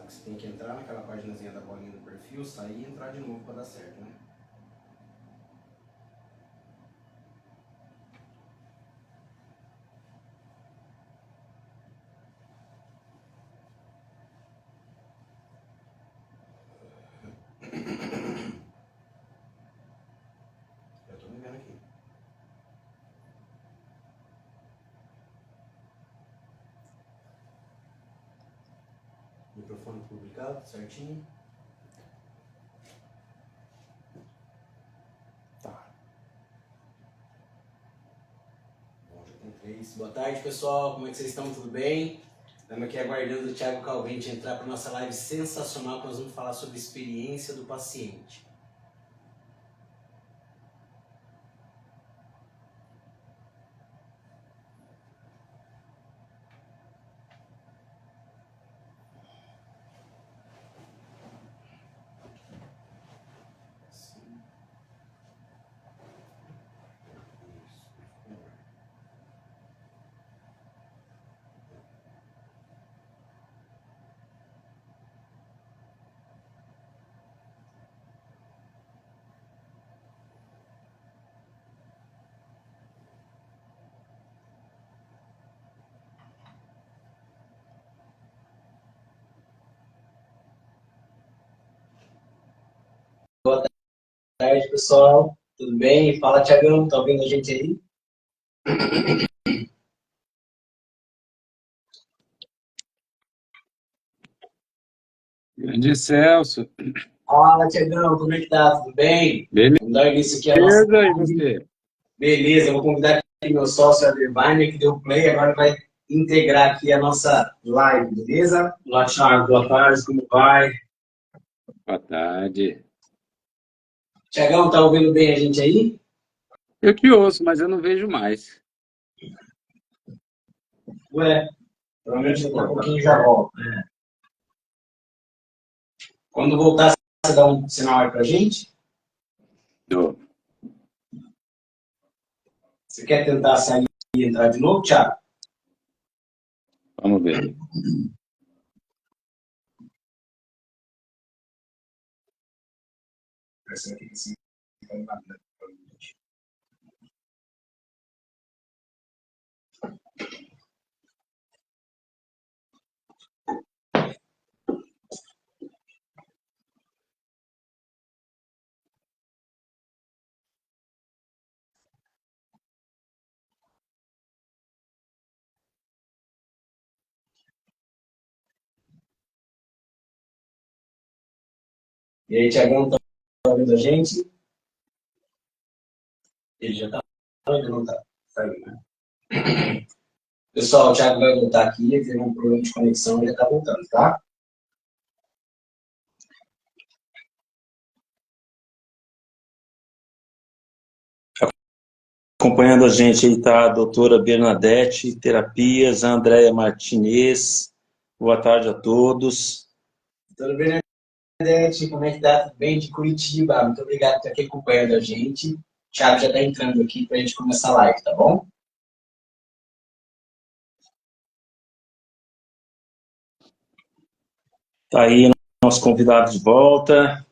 que você tem que entrar naquela paginazinha da bolinha do perfil, sair e entrar de novo para dar certo, né? Eu tô me vendo aqui. Microfone publicado, certinho. Tá. Bom, já tem 3. Boa tarde, pessoal. Como é que vocês estão? Tudo bem? Estamos aqui aguardando o Thiago Calvente entrar para nossa live sensacional, que nós vamos falar sobre a experiência do paciente. Boa tarde, pessoal. Tudo bem? Fala, Thiagão. Tá ouvindo a gente aí? Grande Celso. Fala, Thiagão. Como é que tá? Tudo bem? Beleza, Vamos dar início aqui a nossa e live. você? Beleza, eu vou convidar aqui meu sócio, Adervine, que deu play, agora vai integrar aqui a nossa live, beleza? Olá, Thiago. Boa tarde. Como vai? Boa tarde. Thiagão, tá ouvindo bem a gente aí? Eu que ouço, mas eu não vejo mais. Ué, provavelmente daqui a pouquinho já volta. Quando voltar, você dá um sinal aí pra gente? Tô. Você quer tentar sair e entrar de novo, Thiago? Vamos ver. E aí, Thiagão, tá ouvindo a gente? Ele já tá ouvindo, não tá? Saiu, né? Pessoal, o Thiago vai voltar aqui, ele teve um problema de conexão, ele já tá voltando, tá? Acompanhando a gente aí está a doutora Bernadette Terapias, a Andréia Martinez. Boa tarde a todos. Tudo bem, Bernadette? Como é que tá? Tudo bem? De Curitiba. Muito obrigado por estar aqui acompanhando a gente. O Thiago já está entrando aqui para a gente começar a live, tá bom? Tá aí nosso convidado de volta.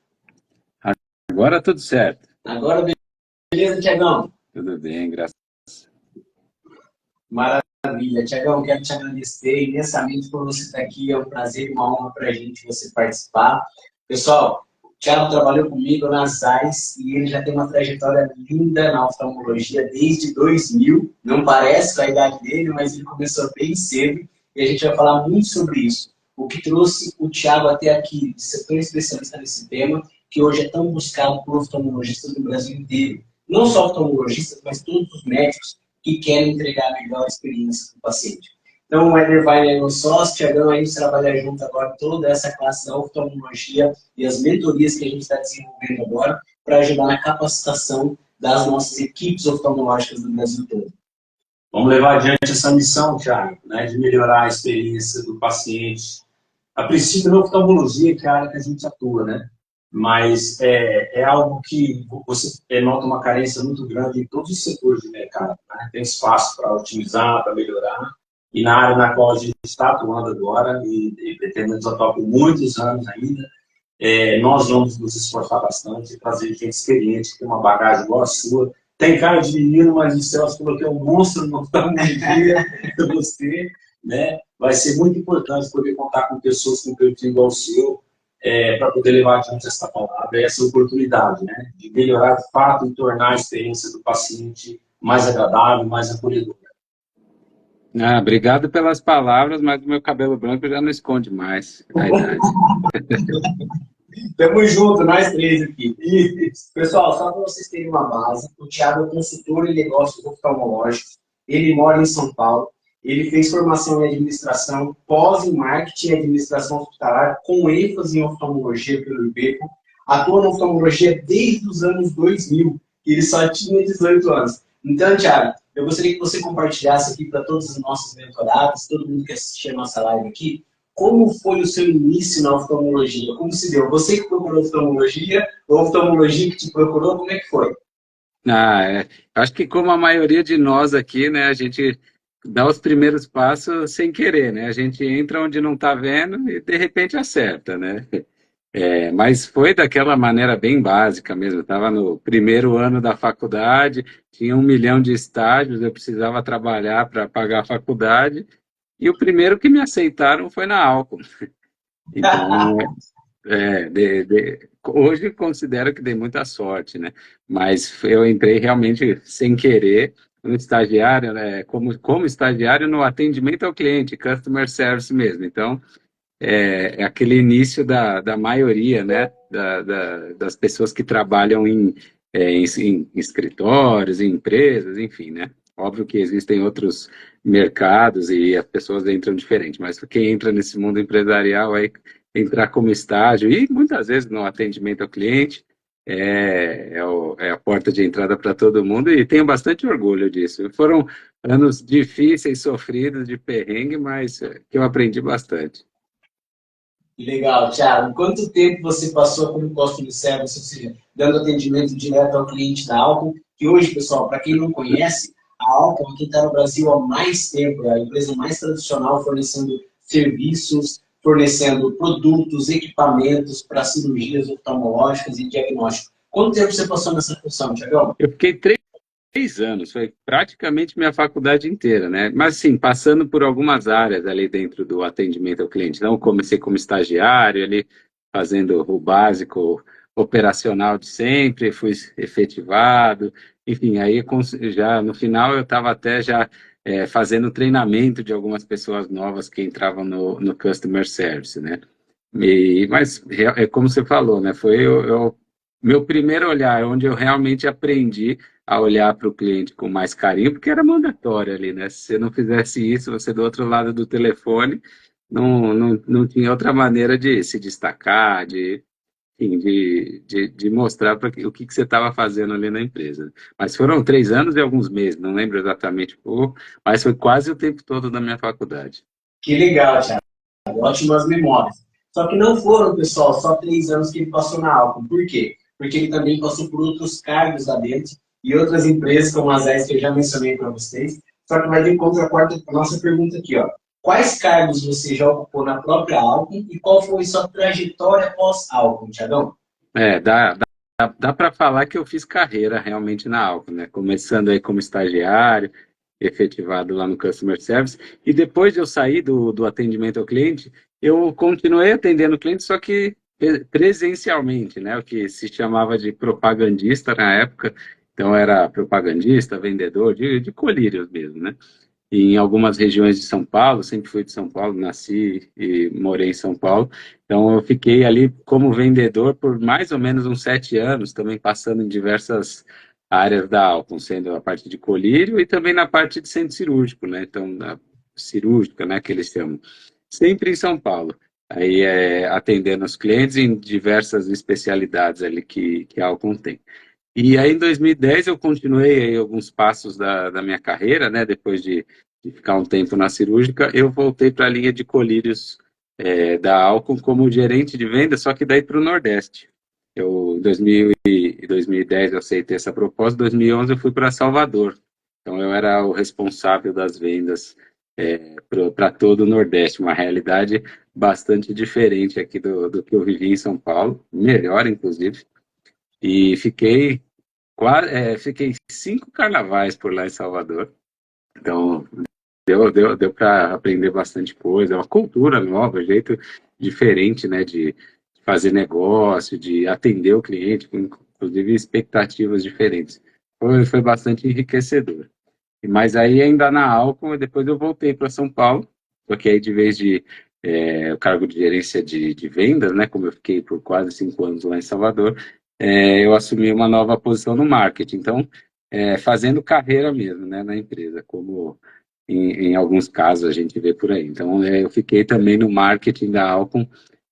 Agora tudo certo. Agora, beleza, Thiagão? Tudo bem, graças Maravilha. Thiagão, quero te agradecer imensamente por você estar aqui. É um prazer e uma honra para a gente você participar. Pessoal, o Thiago trabalhou comigo nas AIS e ele já tem uma trajetória linda na oftalmologia desde 2000. Não parece a idade dele, mas ele começou bem cedo e a gente vai falar muito sobre isso. O que trouxe o Thiago até aqui, de ser tão especialista nesse tema, que hoje é tão buscado por oftalmologistas do Brasil inteiro. Não só oftalmologistas, mas todos os médicos que querem entregar a melhor experiência para o paciente. Então, o Éder vai é meu sócio, Thiagão, a gente trabalha junto agora toda essa classe da oftalmologia e as mentorias que a gente está desenvolvendo agora para ajudar na capacitação das nossas equipes oftalmológicas do Brasil todo. Vamos levar adiante essa missão, Thiago, né, de melhorar a experiência do paciente. A princípio, na oftalmologia, que é a área que a gente atua, né? Mas é algo que você nota uma carência muito grande em todos os setores de mercado, né? Tem espaço para otimizar, para melhorar, e na área na qual a gente está atuando agora e pretendemos atuar por muitos anos ainda, nós vamos nos esforçar bastante e trazer gente experiente, que tem uma bagagem igual a sua. Tem cara de menino, mas o Celso falou que é um monstro no tecnologia, você, né? Vai ser muito importante poder contar com pessoas com perfil igual o seu, para poder levar adiante essa palavra, essa oportunidade, né? De melhorar de fato e tornar a experiência do paciente mais agradável, mais acolhedora. Ah, obrigado pelas palavras, mas o meu cabelo branco já não esconde mais a idade. Tamo junto, nós três aqui. Isso. Pessoal, só para vocês terem uma base, o Thiago é consultor em negócios oftalmológicos, ele mora em São Paulo, ele fez formação em administração, pós em marketing e administração hospitalar, com ênfase em oftalmologia pelo IBECO, atua na oftalmologia desde os anos 2000, e ele só tinha 18 anos. Então, Thiago, eu gostaria que você compartilhasse aqui para todos os nossos mentorados, todo mundo que assistir a nossa live aqui, como foi o seu início na oftalmologia? Como se deu? Você que procurou oftalmologia ou a oftalmologia que te procurou? Como é que foi? Acho que como a maioria de nós aqui, né, a gente dá os primeiros passos sem querer, né? A gente entra onde não está vendo e de repente acerta, né? Mas foi daquela maneira bem básica mesmo. Eu estava no primeiro ano da faculdade, tinha 1 milhão de estágios, eu precisava trabalhar para pagar a faculdade, e o primeiro que me aceitaram foi na Alcon. Então, hoje considero que dei muita sorte, né? Mas eu entrei realmente sem querer no estagiário, né? Como estagiário no atendimento ao cliente, customer service mesmo. Então, é aquele início da maioria, né? Das pessoas que trabalham em escritórios, em empresas, enfim, né? Óbvio que existem outros mercados e as pessoas entram diferente, mas quem entra nesse mundo empresarial aí entrar como estágio e muitas vezes no atendimento ao cliente é a porta de entrada para todo mundo e tenho bastante orgulho disso. Foram anos difíceis, sofridos, de perrengue, mas que eu aprendi bastante. Legal, Thiago. Quanto tempo você passou como customer service, ou seja, dando atendimento direto ao cliente da Alcon? Que hoje, pessoal, para quem não conhece, a Alcon aqui está no Brasil há mais tempo, é a empresa mais tradicional fornecendo serviços, fornecendo produtos, equipamentos para cirurgias oftalmológicas e diagnóstico. Quanto tempo você passou nessa função, Thiago? Eu fiquei 3 anos, foi praticamente minha faculdade inteira, né? Mas, sim, passando por algumas áreas ali dentro do atendimento ao cliente. Então, comecei como estagiário, ali fazendo o básico operacional de sempre, fui efetivado, enfim, aí já no final eu estava até já fazendo treinamento de algumas pessoas novas que entravam no Customer Service, né? Mas, como você falou, né? Foi o meu primeiro olhar, onde eu realmente aprendi a olhar para o cliente com mais carinho, porque era mandatório ali, né? Se você não fizesse isso, você do outro lado do telefone, não tinha outra maneira de se destacar, enfim, de mostrar o que você estava fazendo ali na empresa. Mas foram 3 anos e alguns meses, não lembro exatamente mas foi quase o tempo todo da minha faculdade. Que legal, Thiago. Ótimas memórias. Só que não foram, pessoal, só 3 anos que ele passou na Alcon. Por quê? Porque ele também passou por outros cargos lá dentro e outras empresas, como as AES que eu já mencionei para vocês. Só que vai de encontro a nossa pergunta aqui, ó. Quais cargos você já ocupou na própria Alcon e qual foi sua trajetória pós-Alcon, Thiagão? Dá para falar que eu fiz carreira realmente na Alcon, né? Começando aí como estagiário, efetivado lá no Customer Service, e depois de eu sair do atendimento ao cliente, eu continuei atendendo o cliente, só que presencialmente, né? O que se chamava de propagandista na época, então era propagandista, vendedor, de colírios mesmo, né? Em algumas regiões de São Paulo, sempre fui de São Paulo, nasci e morei em São Paulo, então eu fiquei ali como vendedor por mais ou menos uns 7 anos, também passando em diversas áreas da Alcon, sendo a parte de colírio e também na parte de centro cirúrgico, né? Então, na cirúrgica, né, que eles chamam, sempre em São Paulo. Aí atendendo os clientes em diversas especialidades ali que a Alcon tem. E aí, em 2010, eu continuei aí alguns passos da minha carreira, né? Depois de ficar um tempo na cirúrgica, eu voltei para a linha de colírios da Alcon como gerente de venda, só que daí para o Nordeste. Em 2010 eu aceitei essa proposta, em 2011 eu fui para Salvador. Então, eu era o responsável das vendas para todo o Nordeste, uma realidade bastante diferente aqui do que eu vivi em São Paulo, melhor, inclusive, e fiquei 5 carnavais por lá em Salvador, então deu para aprender bastante coisa, é uma cultura nova, um jeito diferente, né, de fazer negócio, de atender o cliente, com inclusive expectativas diferentes. Foi bastante enriquecedor. Mas aí ainda na Alcon, depois eu voltei para São Paulo, só que aí de vez de o cargo de gerência de vendas, né, como eu fiquei por quase 5 anos lá em Salvador, eu assumi uma nova posição no marketing. Então, fazendo carreira mesmo, né, na empresa, como em alguns casos a gente vê por aí. Então, eu fiquei também no marketing da Alcon,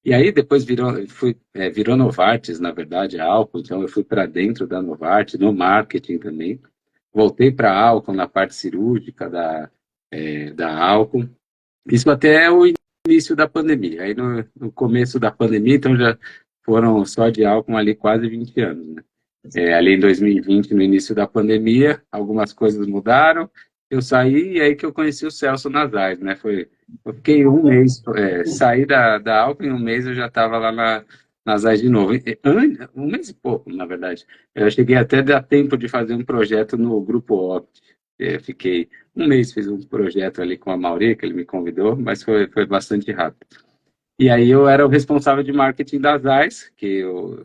e aí depois virou Novartis, na verdade, a Alcon, então eu fui para dentro da Novartis, no marketing também. Voltei para a Alcon na parte cirúrgica da Alcon, isso até o início da pandemia. Aí no começo da pandemia, então já foram só de Alcon ali quase 20 anos, né? Ali em 2020, no início da pandemia, algumas coisas mudaram, eu saí e aí que eu conheci o Celso Nazar, né? Eu fiquei um mês, saí da Alcon, em um mês eu já estava lá na Zais de novo. Um mês e pouco, na verdade. Eu cheguei até a dar tempo de fazer um projeto no Grupo Opt. Fiquei um mês, fiz um projeto ali com a Mauri, que ele me convidou, mas foi bastante rápido. E aí eu era o responsável de marketing da Zais,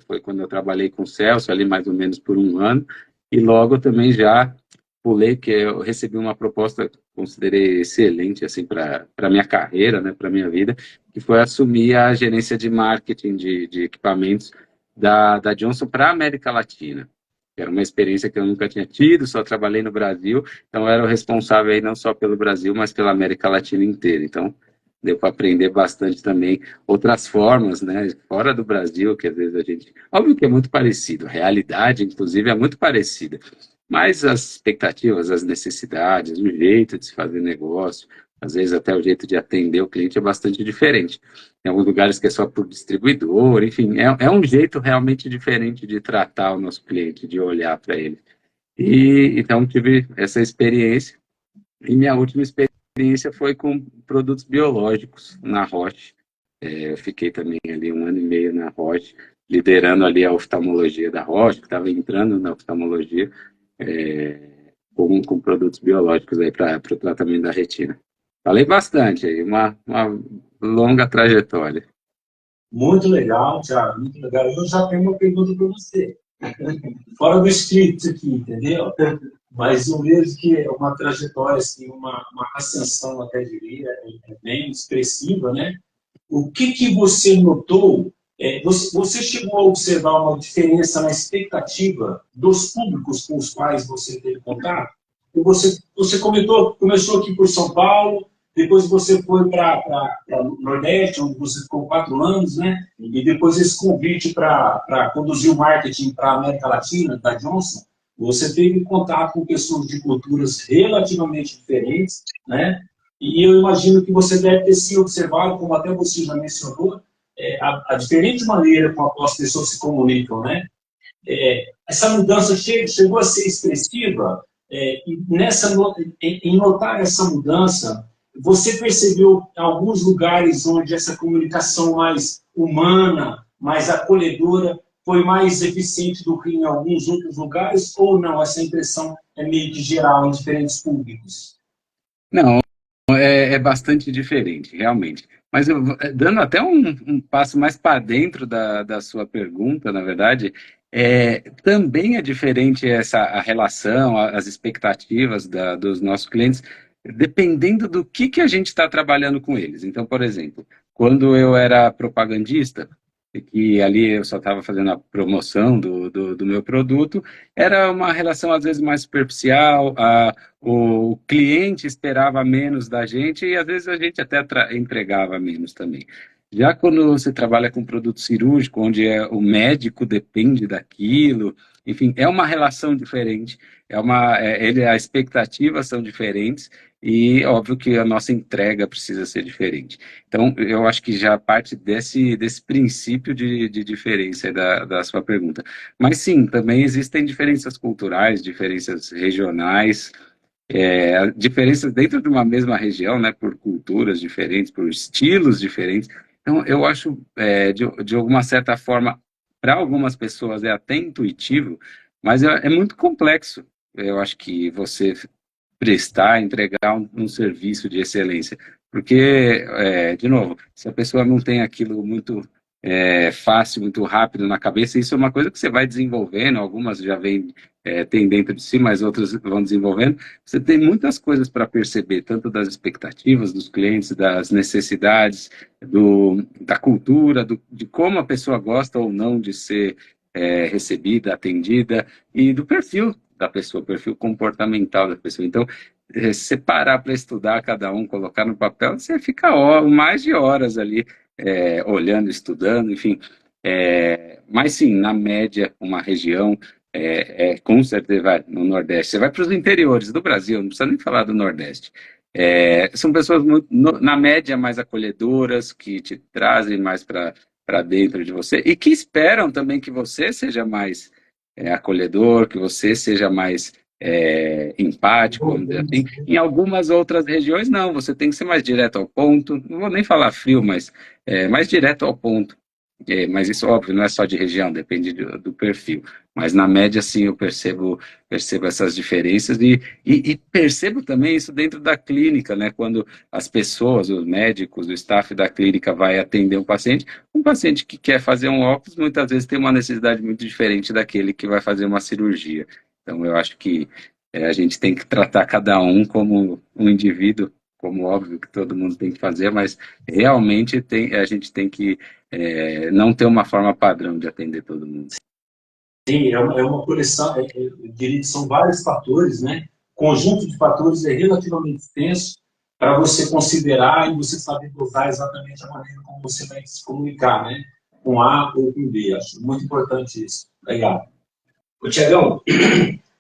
foi quando eu trabalhei com o Celso, ali mais ou menos por um ano, e logo também já pulei, que eu recebi uma proposta que considerei excelente assim, para a minha carreira, né, para a minha vida, que foi assumir a gerência de marketing de equipamentos da Johnson para a América Latina. Era uma experiência que eu nunca tinha tido, só trabalhei no Brasil, então eu era o responsável aí não só pelo Brasil, mas pela América Latina inteira. Então, deu para aprender bastante também outras formas, né, fora do Brasil, que às vezes a gente... Óbvio que é muito parecido, a realidade, inclusive, é muito parecida, mas as expectativas, as necessidades, o jeito de se fazer negócio, às vezes até o jeito de atender o cliente é bastante diferente. Tem alguns lugares que é só por distribuidor, enfim, é um jeito realmente diferente de tratar o nosso cliente, de olhar para ele. E então tive essa experiência, e minha última experiência foi com produtos biológicos na Roche. Eu fiquei também ali um ano e meio na Roche, liderando ali a oftalmologia da Roche, que estava entrando na oftalmologia, com produtos biológicos aí para o tratamento da retina. Falei bastante aí, uma longa trajetória. Muito legal, Thiago, muito legal. Eu já tenho uma pergunta para você. Fora do script aqui, entendeu? Mas eu vejo que é uma trajetória, assim, uma ascensão, até diria, bem expressiva, né? O que você notou? Você chegou a observar uma diferença na expectativa dos públicos com os quais você teve contato? Você começou aqui por São Paulo, depois você foi para o Nordeste, onde você ficou 4 anos, né? E depois esse convite para conduzir o marketing para a América Latina, da Johnson, você teve contato com pessoas de culturas relativamente diferentes, né? E eu imagino que você deve ter se observado, como até você já mencionou, a diferente maneira com a qual as pessoas se comunicam, né? Essa mudança chegou a ser expressiva, e em notar essa mudança, você percebeu alguns lugares onde essa comunicação mais humana, mais acolhedora, foi mais eficiente do que em alguns outros lugares, ou não? Essa impressão é meio que geral em diferentes públicos? Não, é bastante diferente, realmente. Mas dando até um passo mais para dentro da sua pergunta, na verdade, também é diferente a relação, as expectativas dos nossos clientes, dependendo do que a gente está trabalhando com eles. Então, por exemplo, quando eu era propagandista, e que ali eu só estava fazendo a promoção do meu produto, era uma relação às vezes mais superficial, o cliente esperava menos da gente e às vezes a gente até entregava menos também. Já quando você trabalha com produto cirúrgico, onde o médico depende daquilo, enfim, é uma relação diferente, as expectativas são diferentes e óbvio que a nossa entrega precisa ser diferente. Então, eu acho que já parte desse princípio de diferença da sua pergunta. Mas sim, também existem diferenças culturais, diferenças regionais, diferenças dentro de uma mesma região, né, por culturas diferentes, por estilos diferentes. Então, eu acho, de alguma certa forma, para algumas pessoas é até intuitivo, mas é muito complexo. Eu acho que você prestar, entregar um serviço de excelência. Porque, de novo, se a pessoa não tem aquilo muito fácil, muito rápido na cabeça, isso é uma coisa que você vai desenvolvendo, algumas já vem, tem dentro de si, mas outras vão desenvolvendo. Você tem muitas coisas para perceber, tanto das expectativas dos clientes, das necessidades, da cultura, de como a pessoa gosta ou não de ser recebida, atendida, e do perfil da pessoa, o perfil comportamental da pessoa. Então, separar para estudar cada um, colocar no papel, você fica mais de horas ali olhando, estudando, enfim. Mas sim, na média, uma região, com certeza, vai no Nordeste. Você vai para os interiores do Brasil, não precisa nem falar do Nordeste. São pessoas, na média, mais acolhedoras, que te trazem mais para dentro de você e que esperam também que você seja mais acolhedor, que você seja mais empático, vamos dizer assim. Em algumas outras regiões, não, você tem que ser mais direto ao ponto, não vou nem falar frio, mas mais direto ao ponto. Mas isso, óbvio, não é só de região, depende do perfil. Mas na média, sim, eu percebo essas diferenças e percebo também isso dentro da clínica, né? Quando as pessoas, os médicos, o staff da clínica vai atender um paciente que quer fazer um óculos, muitas vezes tem uma necessidade muito diferente daquele que vai fazer uma cirurgia. Então, eu acho que a gente tem que tratar cada um como um indivíduo, como óbvio que todo mundo tem que fazer, mas realmente a gente tem que não ter uma forma padrão de atender todo mundo. Sim, é uma coleção, eu diria que são vários fatores, né? O conjunto de fatores é relativamente extenso para você considerar e você saber dosar exatamente a maneira como você vai se comunicar, né? Com A ou com B. Acho muito importante isso. Legal. Ô, Tiagão,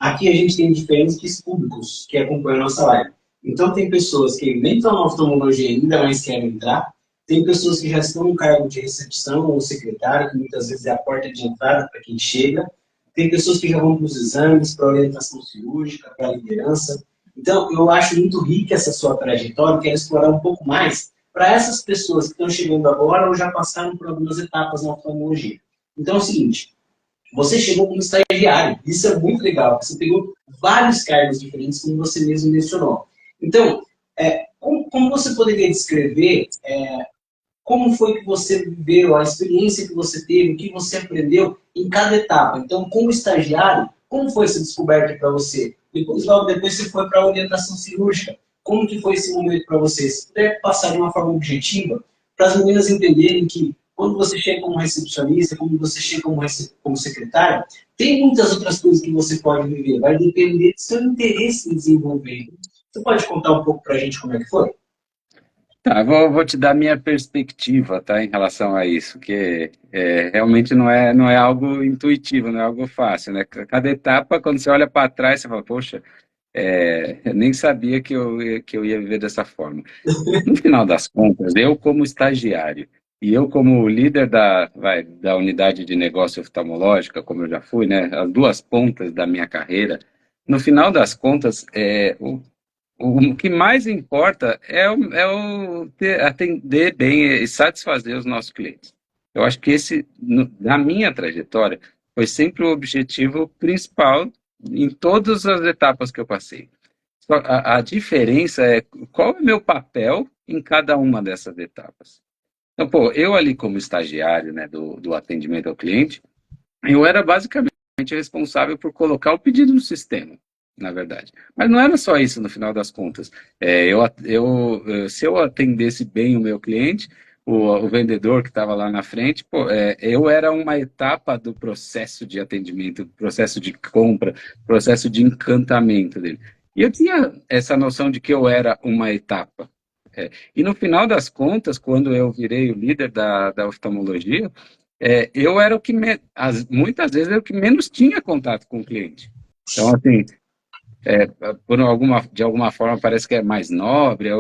aqui a gente tem diferentes públicos que acompanham a nossa live. Então, tem pessoas que nem estão na oftalmologia ainda, mas querem entrar. Tem pessoas que já estão no cargo de recepção ou secretário, que muitas vezes é a porta de entrada para quem chega. Tem pessoas que já vão para os exames, para orientação cirúrgica, para a liderança. Então, eu acho muito rica essa sua trajetória, quero explorar um pouco mais para essas pessoas que estão chegando agora ou já passaram por algumas etapas na oftalmologia. Então, é o seguinte, você chegou como estagiário, isso é muito legal, você pegou vários cargos diferentes, como você mesmo mencionou. Então, como você poderia descrever como foi que você viveu, a experiência que você teve, o que você aprendeu em cada etapa? Então, como estagiário, como foi essa descoberta para você? Logo depois você foi para a orientação cirúrgica. Como que foi esse momento para você? Se puder passar de uma forma objetiva, para as meninas entenderem que quando você chega como recepcionista, quando você chega como secretária, tem muitas outras coisas que você pode viver. Vai depender do seu interesse em desenvolver. Você pode contar um pouco para a gente como é que foi? Tá, vou te dar minha perspectiva, tá, em relação a isso, que realmente não é algo intuitivo, não é algo fácil, né? Cada etapa, quando você olha para trás, você fala, poxa, eu nem sabia que eu ia viver dessa forma. No final das contas, eu como estagiário e eu como líder da unidade de negócio oftalmológica, como eu já fui, né, as duas pontas da minha carreira, no final das contas, o que mais importa atender bem e satisfazer os nossos clientes. Eu acho que na minha trajetória, foi sempre o objetivo principal em todas as etapas que eu passei. Só a diferença é qual é o meu papel em cada uma dessas etapas. Então, pô, eu ali como estagiário, né, do atendimento ao cliente, eu era basicamente responsável por colocar o pedido no sistema, na verdade. Mas não era só isso no final das contas. Se eu atendesse bem o meu cliente, o vendedor que estava lá na frente, pô, eu era uma etapa do processo de atendimento, processo de compra, processo de encantamento dele. E eu tinha essa noção de que eu era uma etapa. E no final das contas, quando eu virei o líder da oftalmologia, eu era o que, muitas vezes, era o que menos tinha contato com o cliente. Então, assim, de alguma forma parece que é mais nobre,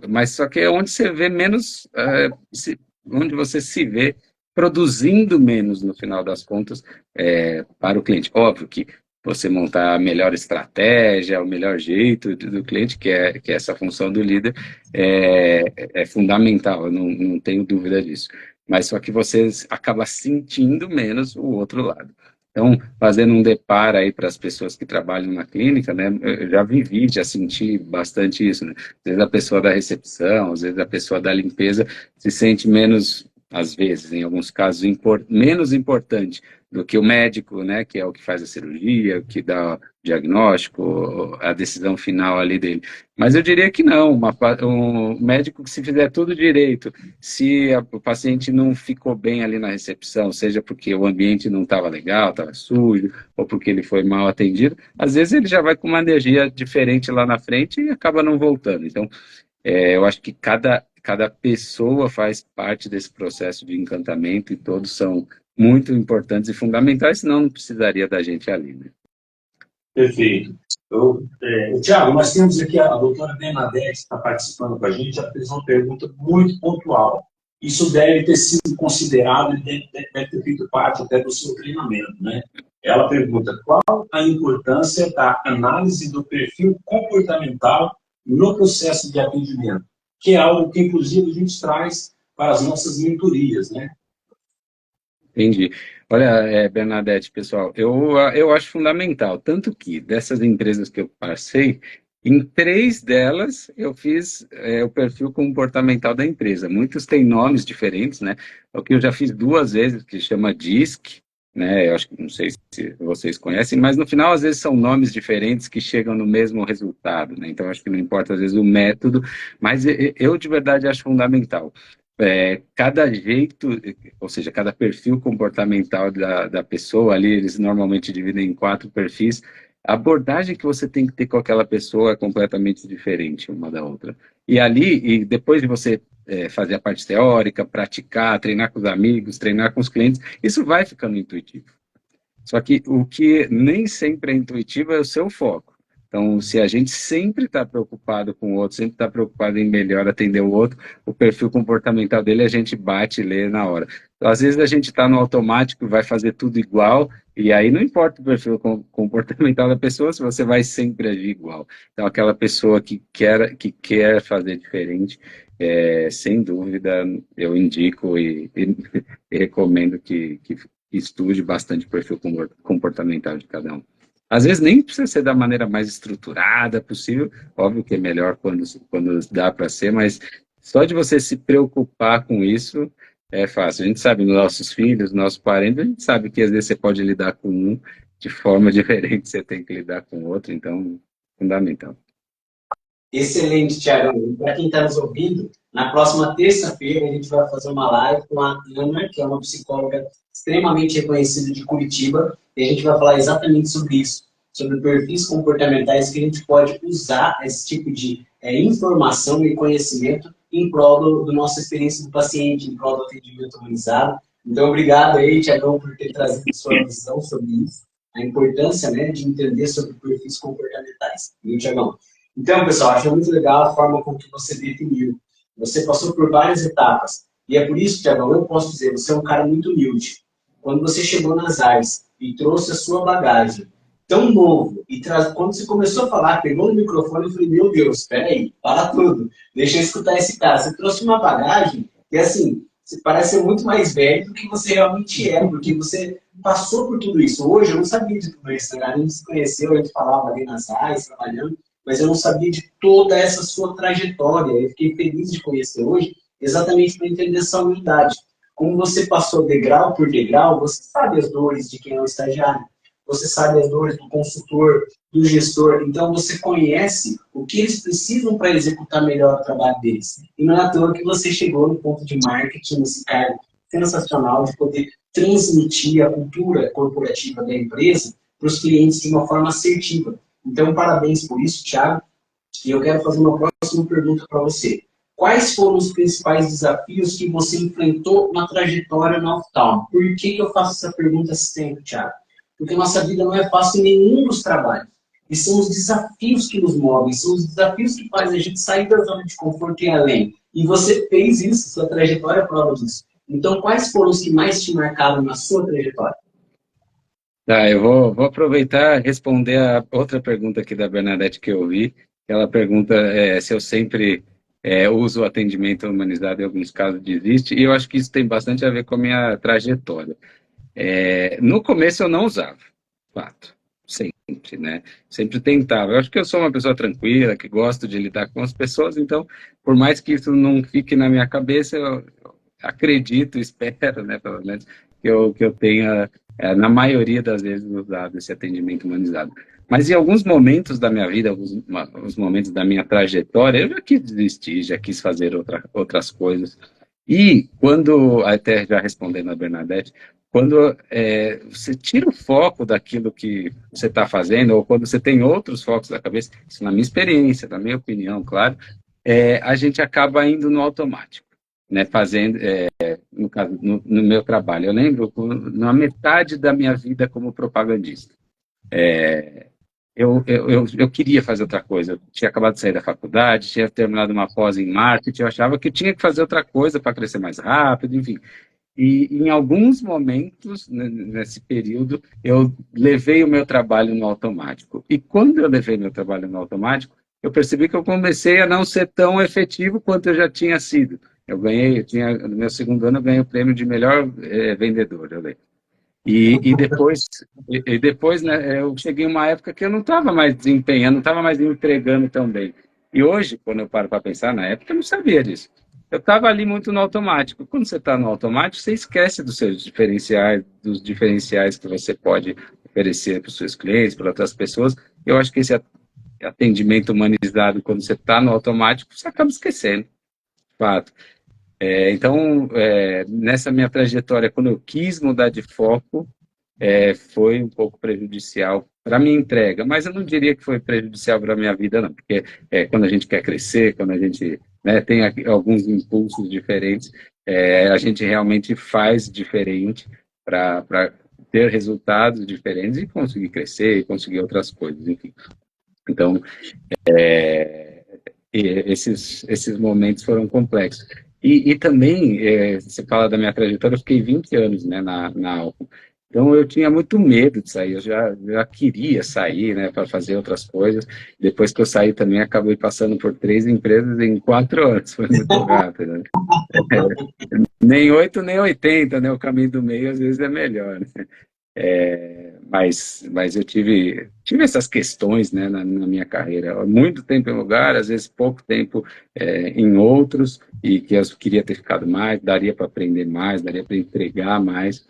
mas só que é onde você vê menos, onde você se vê produzindo menos, no final das contas, para o cliente. Óbvio que você montar a melhor estratégia, o melhor jeito do cliente, que é essa função do líder, é fundamental, eu não tenho dúvida disso. Mas só que você acaba sentindo menos o outro lado. Então, fazendo um deparo aí para as pessoas que trabalham na clínica, né, eu já senti bastante isso, né? Às vezes a pessoa da recepção, às vezes a pessoa da limpeza se sente menos, às vezes, em alguns casos, menos importante do que o médico, né, que é o que faz a cirurgia, que dá o diagnóstico, a decisão final ali dele. Mas eu diria que não, um médico que se fizer tudo direito, se o paciente não ficou bem ali na recepção, seja porque o ambiente não estava legal, estava sujo, ou porque ele foi mal atendido, às vezes ele já vai com uma energia diferente lá na frente e acaba não voltando. Então, eu acho que cada pessoa faz parte desse processo de encantamento e todos são muito importantes e fundamentais, senão não precisaria da gente ali, né? Perfeito. Tiago, nós temos aqui a doutora Bernadette, que está participando com a gente, ela fez uma pergunta muito pontual. Isso deve ter sido considerado e deve ter feito parte até do seu treinamento, né? Ela pergunta qual a importância da análise do perfil comportamental no processo de atendimento, que é algo que, inclusive, a gente traz para as nossas mentorias, né? Entendi. Olha, Bernadette, pessoal, eu acho fundamental, tanto que dessas empresas que eu passei, em 3 delas eu fiz o perfil comportamental da empresa. Muitos têm nomes diferentes, né? O que eu já fiz 2 vezes, que chama DISC, né? Eu acho que não sei se vocês conhecem, mas no final às vezes são nomes diferentes que chegam no mesmo resultado, né? Então acho que não importa às vezes o método, mas eu de verdade acho fundamental. Cada jeito, ou seja, cada perfil comportamental da pessoa ali, eles normalmente dividem em 4 perfis. A abordagem que você tem que ter com aquela pessoa é completamente diferente uma da outra. E depois de você fazer a parte teórica, praticar, treinar com os amigos, treinar com os clientes, isso vai ficando intuitivo. Só que o que nem sempre é intuitivo é o seu foco. Então, se a gente sempre está preocupado com o outro, sempre está preocupado em melhor atender o outro, o perfil comportamental dele a gente bate e lê na hora. Então, às vezes a gente está no automático, vai fazer tudo igual, e aí não importa o perfil comportamental da pessoa, se você vai sempre agir igual. Então, aquela pessoa que quer fazer diferente, sem dúvida, eu indico e recomendo que estude bastante o perfil comportamental de cada um. Às vezes nem precisa ser da maneira mais estruturada possível, óbvio que é melhor quando dá para ser, mas só de você se preocupar com isso é fácil. A gente sabe nos nossos filhos, nossos parentes, a gente sabe que às vezes você pode lidar com um de forma diferente, você tem que lidar com o outro, então, fundamental. Excelente, Thiago. Para quem está nos ouvindo, na próxima terça-feira a gente vai fazer uma live com a Ana, que é uma psicóloga extremamente reconhecida de Curitiba, e a gente vai falar exatamente sobre isso, sobre perfis comportamentais que a gente pode usar esse tipo de informação e conhecimento em prol do nossa experiência do paciente, em prol do atendimento humanizado. Então, obrigado aí, Thiago, por ter trazido sua visão sobre isso, a importância, né, de entender sobre perfis comportamentais. Viu, Thiago? Então, pessoal, achei muito legal a forma com que você definiu. Você passou por várias etapas. E é por isso, Thiago, eu posso dizer, você é um cara muito humilde. Quando você chegou nas AIS e trouxe a sua bagagem tão novo, e quando você começou a falar, pegou no microfone, eu falei, meu Deus, peraí, para tudo. Deixa eu escutar esse cara. Você trouxe uma bagagem que, assim, você parece ser muito mais velho do que você realmente é, porque você passou por tudo isso. Hoje eu não sabia de tudo isso, né? A gente se conheceu, a gente falava ali nas AIS, trabalhando, mas eu não sabia de toda essa sua trajetória. Eu fiquei feliz de conhecer hoje, exatamente para entender essa humildade. Como você passou degrau por degrau, você sabe as dores de quem é o estagiário, você sabe as dores do consultor, do gestor, então você conhece o que eles precisam para executar melhor o trabalho deles. E não é à toa que você chegou no ponto de marketing, nesse cargo sensacional de poder transmitir a cultura corporativa da empresa para os clientes de uma forma assertiva. Então, parabéns por isso, Thiago. E eu quero fazer uma próxima pergunta para você. Quais foram os principais desafios que você enfrentou na trajetória na Oftalmo? Por que eu faço essa pergunta sempre, Thiago? Porque nossa vida não é fácil em nenhum dos trabalhos. E são os desafios que nos movem, são os desafios que fazem a gente sair da zona de conforto e ir além. E você fez isso, sua trajetória é prova disso. Então, quais foram os que mais te marcaram na sua trajetória? Tá, eu vou aproveitar e responder a outra pergunta aqui da Bernadette que eu vi. Ela pergunta se eu sempre uso o atendimento humanizado, em alguns casos desiste, e eu acho que isso tem bastante a ver com a minha trajetória. No começo eu não usava, fato, sempre, né? Sempre tentava. Eu acho que eu sou uma pessoa tranquila, que gosto de lidar com as pessoas, então, por mais que isso não fique na minha cabeça, eu acredito, espero, né, pelo menos, que eu tenha, na maioria das vezes, usado esse atendimento humanizado. Mas em alguns momentos da minha vida, alguns momentos da minha trajetória, eu já quis desistir, já quis fazer outras coisas. E quando, até já respondendo a Bernadette, quando você tira o foco daquilo que você está fazendo, ou quando você tem outros focos na cabeça, isso na minha experiência, na minha opinião, claro, a gente acaba indo no automático, né, fazendo, no caso, no meu trabalho. Eu lembro, na metade da minha vida como propagandista, eu queria fazer outra coisa. Eu tinha acabado de sair da faculdade, tinha terminado uma pós em marketing, eu achava que eu tinha que fazer outra coisa para crescer mais rápido, enfim. E em alguns momentos, nesse período, eu levei o meu trabalho no automático. E quando eu levei meu trabalho no automático, eu percebi que eu comecei a não ser tão efetivo quanto eu já tinha sido. No meu segundo ano, eu ganhei o prêmio de melhor vendedor, eu lembro. E depois, né, eu cheguei em uma época que eu não estava mais desempenhando, não estava mais me entregando tão bem. E hoje, quando eu paro para pensar, na época eu não sabia disso. Eu estava ali muito no automático. Quando você está no automático, você esquece dos seus diferenciais, dos diferenciais que você pode oferecer para os seus clientes, para outras pessoas. Eu acho que esse atendimento humanizado, quando você está no automático, você acaba esquecendo, de fato. Então, nessa minha trajetória, quando eu quis mudar de foco, foi um pouco prejudicial para a minha entrega, mas eu não diria que foi prejudicial para a minha vida, não, porque quando a gente quer crescer, quando a gente, né, tem alguns impulsos diferentes, a gente realmente faz diferente para ter resultados diferentes e conseguir crescer e conseguir outras coisas, enfim. Então, esses momentos foram complexos. E também, você fala da minha trajetória, eu fiquei 20 anos, né, na Alcon. Então, eu tinha muito medo de sair, eu já queria sair, né, para fazer outras coisas. Depois que eu saí também, acabei passando por 3 empresas em 4 anos, foi muito rápido, né? Nem 8, nem 80, né, o caminho do meio às vezes é melhor, né? Mas eu tive essas questões, né, na minha carreira. Muito tempo em um lugar, às vezes pouco tempo em outros, e que eu queria ter ficado mais, daria para aprender mais, daria para entregar mais.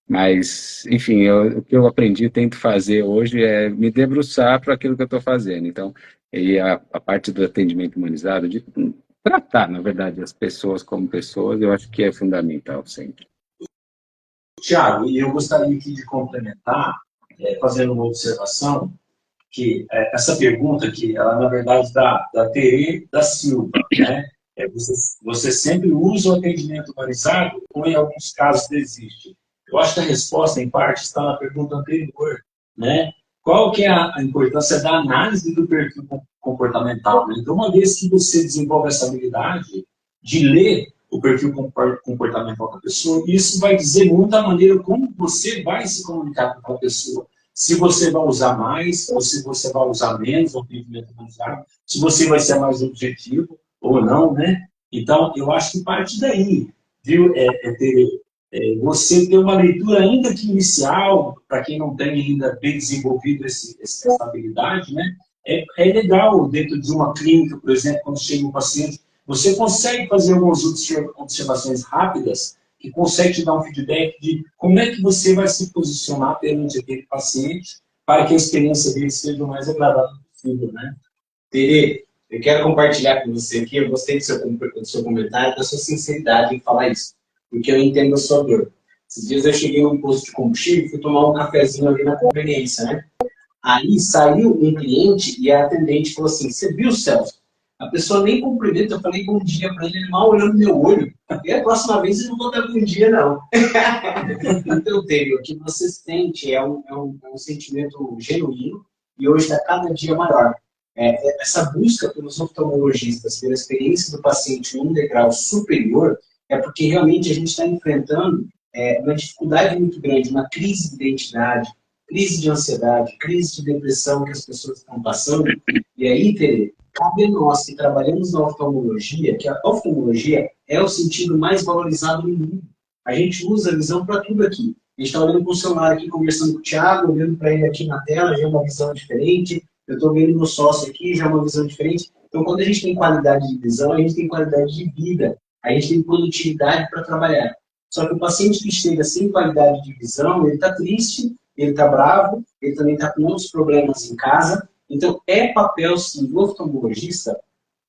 Mas, enfim, o que eu aprendi, tento fazer hoje é me debruçar para aquilo que eu estou fazendo. Então, e a parte do atendimento humanizado, de tratar, na verdade, as pessoas como pessoas, eu acho que é fundamental sempre. Tiago, e eu gostaria aqui de complementar, fazendo uma observação, que essa pergunta aqui, ela na verdade da Tere da Silva, né? Você sempre usa o atendimento humanizado ou em alguns casos desiste? Eu acho que a resposta, em parte, está na pergunta anterior, né? Qual que é a importância da análise do perfil comportamental, né? Então, uma vez que você desenvolve essa habilidade de ler o perfil comportamental da pessoa, isso vai dizer muito a maneira como você vai se comunicar com a pessoa. Se você vai usar mais, ou se você vai usar menos o atendimento humanizado, se você vai ser mais objetivo ou não, né? Então, eu acho que parte daí, viu, você ter uma leitura ainda que inicial, para quem não tem ainda bem desenvolvido essa habilidade, né? É legal, dentro de uma clínica, por exemplo, quando chega um paciente, você consegue fazer algumas observações rápidas que consegue te dar um feedback de como é que você vai se posicionar perante aquele paciente para que a experiência dele seja o mais agradável possível, né? Tere, eu quero compartilhar com você aqui, eu gostei do seu comentário, da sua sinceridade em falar isso, porque eu entendo a sua dor. Esses dias eu cheguei num posto de combustível, fui tomar um cafezinho ali na conveniência, né? Aí saiu um cliente e a atendente falou assim, você viu, Celso? A pessoa nem cumprimenta, eu falei bom dia para ele, ele mal olhando no meu olho. E a próxima vez eu não vou dar bom dia, não. Então, Tere, o que você sente é um sentimento genuíno e hoje está cada dia maior. Essa busca pelos oftalmologistas, pela experiência do paciente em um degrau superior, é porque realmente a gente está enfrentando uma dificuldade muito grande, uma crise de identidade, crise de ansiedade, crise de depressão que as pessoas estão passando. E aí, Tere, cabe a nós que trabalhamos na oftalmologia, que a oftalmologia é o sentido mais valorizado no mundo. A gente usa a visão para tudo aqui. A gente está olhando para o celular aqui, conversando com o Thiago, olhando para ele aqui na tela, já é uma visão diferente. Eu estou vendo meu sócio aqui, já é uma visão diferente. Então, quando a gente tem qualidade de visão, a gente tem qualidade de vida. A gente tem produtividade para trabalhar. Só que o paciente que chega sem qualidade de visão, ele está triste, ele está bravo, ele também está com outros problemas em casa. Então, é papel, sim, do oftalmologista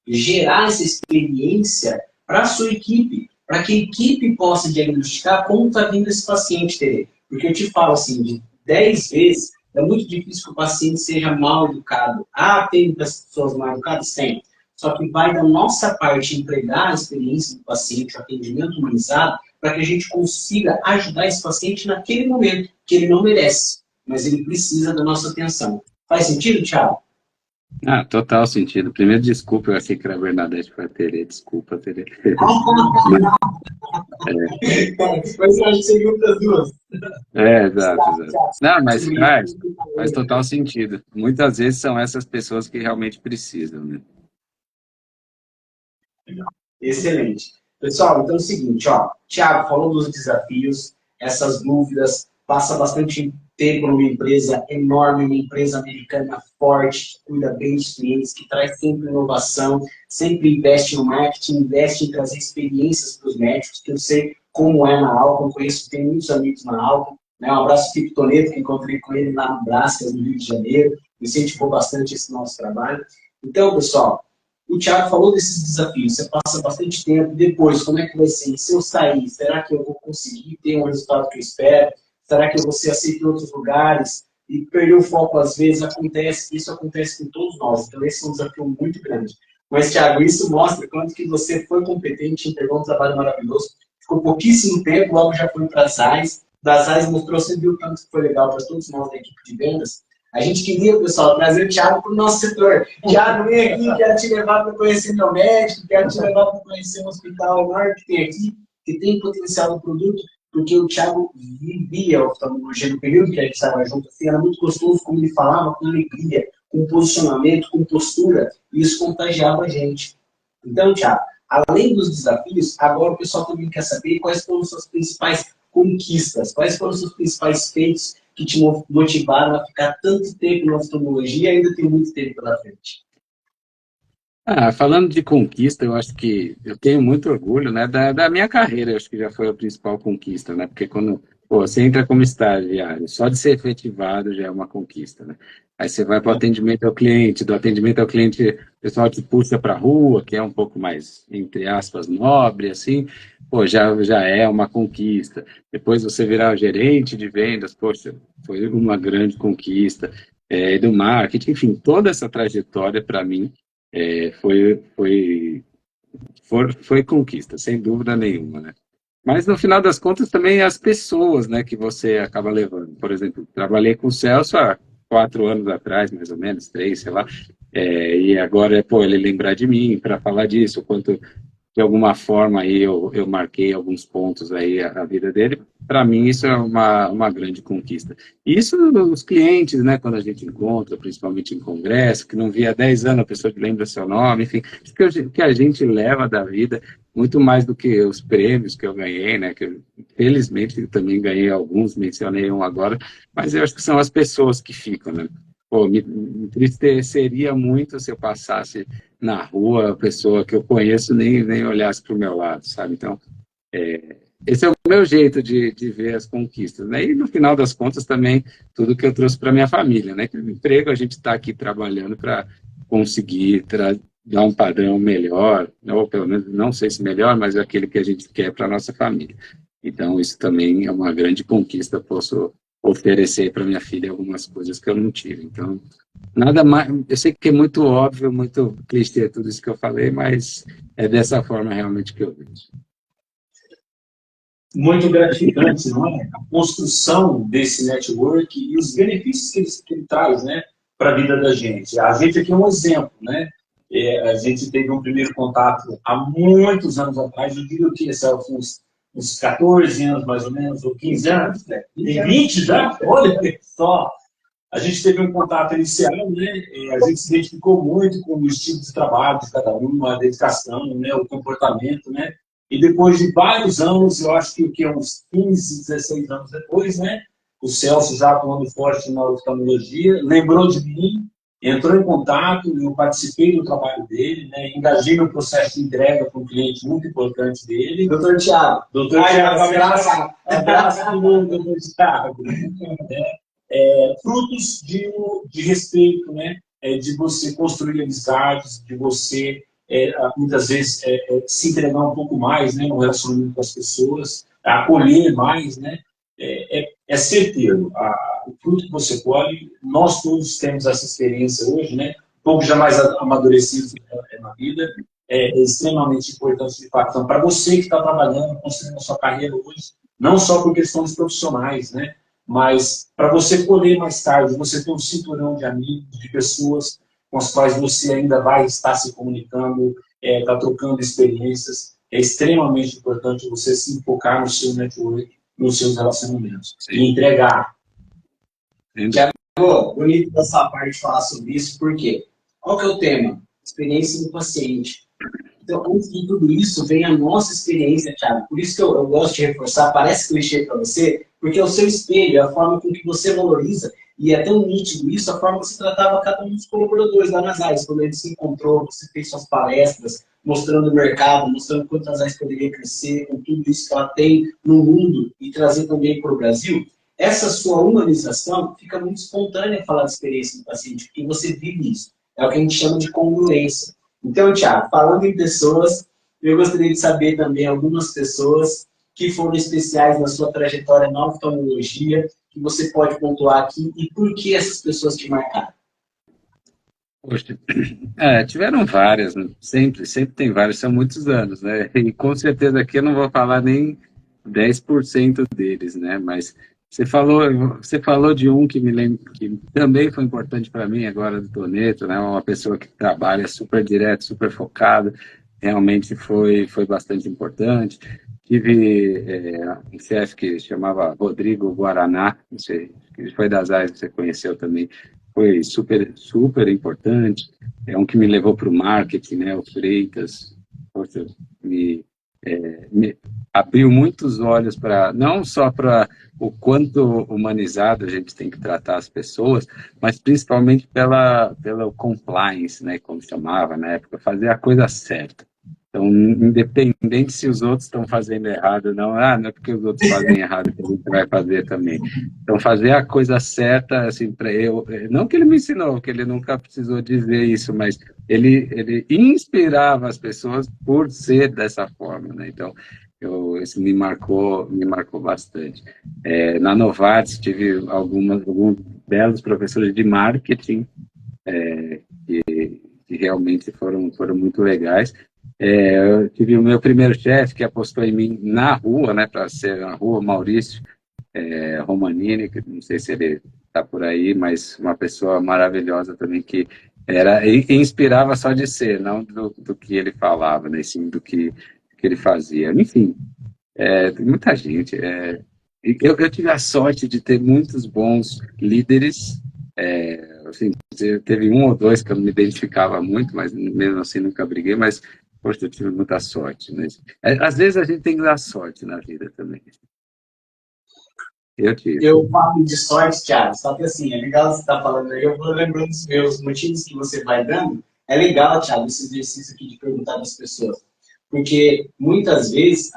gerar essa experiência para a sua equipe, para que a equipe possa diagnosticar como está vindo esse paciente, Tere. Porque eu te falo assim, de 10 vezes, é muito difícil que o paciente seja mal educado. Ah, tem pessoas mal educadas? Tem. Só que vai da nossa parte entregar a experiência do paciente, o atendimento humanizado, para que a gente consiga ajudar esse paciente naquele momento, que ele não merece, mas ele precisa da nossa atenção. Faz sentido, Thiago? Ah, total sentido. Primeiro, desculpa, eu achei que era Bernadette para Tere. Desculpa, Tere. Mas eu acho que você viu das duas. Exato. Não, mas faz total sentido. Muitas vezes são essas pessoas que realmente precisam, né? Excelente. Pessoal, então é o seguinte, ó, Thiago falou dos desafios, essas dúvidas, passa bastante tempo numa empresa enorme, uma empresa americana forte, que cuida bem dos clientes, que traz sempre inovação, sempre investe no marketing, investe em trazer experiências para os médicos, que eu sei como é na Alcon, conheço, tenho muitos amigos na Alcon, né? Um abraço para o Toneto, que encontrei com ele lá no Brascas, no Rio de Janeiro, me incentivou bastante esse nosso trabalho. Então, pessoal, o Thiago falou desses desafios, você passa bastante tempo, depois, como é que vai ser? Se eu sair, será que eu vou conseguir ter um resultado que eu espero? Será que eu vou ser aceito em outros lugares? E perder o foco às vezes acontece, isso acontece com todos nós, então esse é um desafio muito grande. Mas, Thiago, isso mostra quanto que você foi competente, entregou um trabalho maravilhoso, ficou pouquíssimo tempo, logo já foi para as AIS, das AIS mostrou, você viu tanto que foi legal para todos nós da equipe de vendas. A gente queria, pessoal, trazer o Thiago para o nosso setor. Thiago, vem aqui, quero te levar para conhecer meu médico, quero te levar para conhecer um hospital enorme que tem aqui, que tem potencial no produto, porque o Thiago vivia a oftalmologia no período que a gente estava junto, assim, era muito gostoso como ele falava, com alegria, com posicionamento, com postura, e isso contagiava a gente. Então, Thiago, além dos desafios, agora o pessoal também quer saber quais foram as suas principais conquistas, quais foram os seus principais feitos que te motivaram a ficar tanto tempo na oftalmologia e ainda tem muito tempo pela frente. Falando de conquista, eu acho que eu tenho muito orgulho, né, da minha carreira, eu acho que já foi a principal conquista, né, porque quando você entra como estagiário, só de ser efetivado já é uma conquista, né, aí você vai para o atendimento ao cliente, do atendimento ao cliente, o pessoal te puxa para a rua, que é um pouco mais, entre aspas, nobre, assim, já é uma conquista. Depois você virar gerente de vendas, poxa, foi uma grande conquista, do marketing, enfim, toda essa trajetória para mim, foi conquista, sem dúvida nenhuma, né? Mas no final das contas também as pessoas, né, que você acaba levando. Por exemplo, trabalhei com o Celso há 4 anos atrás, mais ou menos, 3, sei lá, e agora, ele lembrar de mim para falar disso, o quanto de alguma forma aí eu marquei alguns pontos aí a vida dele. Para mim isso é uma grande conquista. Isso os clientes, né, quando a gente encontra, principalmente em congresso, que não via há 10 anos, a pessoa que lembra seu nome, enfim, isso que a gente leva da vida, muito mais do que os prêmios que eu ganhei, né, que eu, felizmente eu também ganhei alguns, mencionei um agora, mas eu acho que são as pessoas que ficam, né. Me entristeceria muito se eu passasse na rua, a pessoa que eu conheço nem olhasse para o meu lado, sabe? Então, esse é o meu jeito de ver as conquistas, né? E no final das contas também tudo que eu trouxe para minha família, né? Que o emprego a gente está aqui trabalhando para conseguir dar um padrão melhor, ou pelo menos não sei se melhor, mas é aquele que a gente quer para nossa família. Então isso também é uma grande conquista, posso oferecer para minha filha algumas coisas que eu não tive. Então, nada mais, eu sei que é muito óbvio, muito clichê tudo isso que eu falei, mas é dessa forma realmente que eu vejo. Muito gratificante, não é? A construção desse network e os benefícios que ele traz, né, para a vida da gente. A gente aqui é um exemplo, né? A gente teve um primeiro contato há muitos anos atrás, eu digo que esse é uns uns 14 anos, mais ou menos, ou 15 anos, né? Tem 20 já? Olha só! A gente teve um contato inicial, né? A gente se identificou muito com o estilo de trabalho de cada um, a dedicação, né? O comportamento, né? E depois de vários anos, eu acho que uns 15, 16 anos depois, né? O Celso, já atuando forte na oftalmologia, lembrou de mim, entrou em contato, eu participei do trabalho dele, né? Engajei no processo de entrega para um cliente muito importante dele. Doutor Thiago. Doutor Thiago, abraço todo mundo, doutor Thiago. Frutos de respeito, né? De você construir amizades, de você, muitas vezes, se entregar um pouco mais, né, no relacionamento com as pessoas, acolher mais, né? É certeiro. O fruto que você colhe, nós todos temos essa experiência hoje, né? Um pouco já mais amadurecidos na vida, é extremamente importante, de fato. Então, para você que está trabalhando, construindo a sua carreira hoje, não só por questões profissionais, né? Mas para você poder mais tarde, você ter um cinturão de amigos, de pessoas com as quais você ainda vai estar se comunicando, está trocando experiências, é extremamente importante você se focar no seu network, nos seus relacionamentos. Sim. E entregar. Tiago, bonito da sua parte falar sobre isso, por quê? Qual que é o tema? Experiência do paciente. Então, antes de tudo isso, vem a nossa experiência, Thiago. Por isso que eu gosto de reforçar, parece clichê para você, porque é o seu espelho, é a forma com que você valoriza, e é tão nítido isso, a forma que você tratava cada um dos colaboradores lá nas áreas. Quando ele se encontrou, você fez suas palestras, mostrando o mercado, mostrando quantas áreas poderia crescer, com tudo isso que ela tem no mundo, e trazer também para o Brasil. Essa sua humanização fica muito espontânea falar de experiência do paciente, porque você vive isso. É o que a gente chama de congruência. Então, Thiago, falando em pessoas, eu gostaria de saber também algumas pessoas que foram especiais na sua trajetória na oftalmologia, que você pode pontuar aqui, e por que essas pessoas te marcaram? Poxa, tiveram várias, né? Sempre tem várias, são muitos anos, né? E com certeza aqui eu não vou falar nem 10% deles, né? Mas você falou de um que me lembro que também foi importante para mim agora do Toneto, né? Uma pessoa que trabalha super direto, super focado, realmente foi bastante importante. Tive um chefe que chamava Rodrigo Guaraná, não sei, ele foi das áreas que você conheceu também, foi super importante. É um que me levou para o marketing, né? O Freitas, poxa, me abriu muitos olhos para não só para o quanto humanizado a gente tem que tratar as pessoas, mas principalmente pela compliance, né, como chamava na época, fazer a coisa certa. Então, independente se os outros estão fazendo errado ou não, não é porque os outros fazem errado que a gente vai fazer também. Então, fazer a coisa certa, assim, para eu, não que ele me ensinou, que ele nunca precisou dizer isso, mas ele inspirava as pessoas por ser dessa forma, né? Então, isso me marcou bastante. Na Novartis tive alguns belos professores de marketing que realmente foram muito legais. Eu tive o meu primeiro chefe que apostou em mim na rua, né, para ser na rua, Maurício Romanini, que não sei se ele está por aí, mas uma pessoa maravilhosa também que inspirava só de ser, não do que ele falava, né, sim do que ele fazia. Enfim, tem muita gente. Eu tive a sorte de ter muitos bons líderes. Assim, teve um ou dois que eu não me identificava muito, mas mesmo assim nunca briguei, mas, poxa, eu tive muita sorte. Né? Às vezes a gente tem que dar sorte na vida também. Eu falo de sorte, Thiago, só que assim, é legal você estar falando aí, eu vou lembrando dos meus motivos que você vai dando. É legal, Thiago, esse exercício aqui de perguntar das pessoas. Porque muitas vezes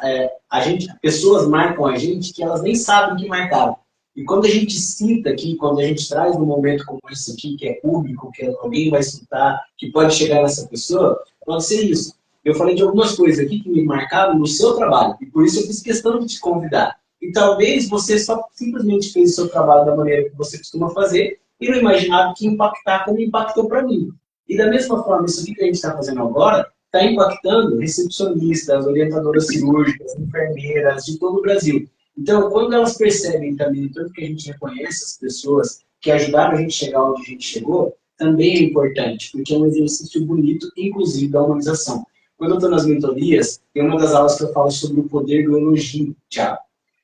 pessoas marcam a gente que elas nem sabem que marcaram. E quando a gente cita aqui, quando a gente traz um momento como esse aqui, que é público, que alguém vai citar, que pode chegar nessa pessoa, pode ser isso. Eu falei de algumas coisas aqui que me marcaram no seu trabalho, e por isso eu fiz questão de te convidar. E talvez você só simplesmente fez o seu trabalho da maneira que você costuma fazer e não imaginava que ia impactar como impactou para mim. E da mesma forma, isso aqui que a gente está fazendo agora está impactando recepcionistas, orientadoras cirúrgicas, enfermeiras de todo o Brasil. Então, quando elas percebem também tanto que a gente reconhece as pessoas que ajudaram a gente a chegar onde a gente chegou, também é importante, porque é um exercício bonito, inclusive da humanização. quando eu estou nas mentorias, tem uma das aulas que eu falo sobre o poder do elogio, Thiago.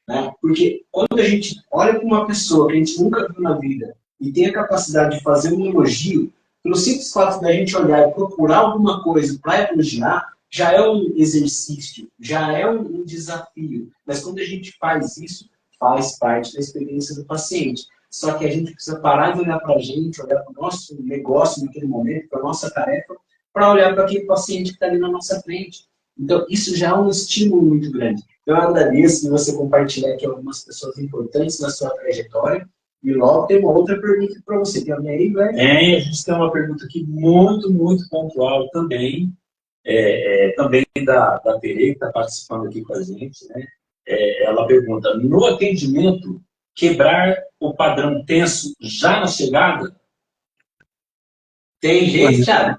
Né? Porque quando a gente olha para uma pessoa que a gente nunca viu na vida e tem a capacidade de fazer um elogio, pelo simples fato da gente olhar e procurar alguma coisa para elogiar, já é um exercício, já é um desafio. Mas quando a gente faz isso, faz parte da experiência do paciente. Só que a gente precisa parar de olhar para a gente, olhar para o nosso negócio naquele momento, para a nossa tarefa, para olhar para aquele paciente que está ali na nossa frente. Então, isso já é um estímulo muito grande. Eu agradeço de você compartilhar aqui algumas pessoas importantes na sua trajetória. E logo tem uma outra pergunta para você. Tem alguém aí, Glenn? A gente tem uma pergunta aqui muito, muito pontual também. Também da Tere, que está participando aqui com a gente. Né? Ela pergunta, no atendimento, quebrar o padrão tenso já na chegada? Tem jeito, Thiago?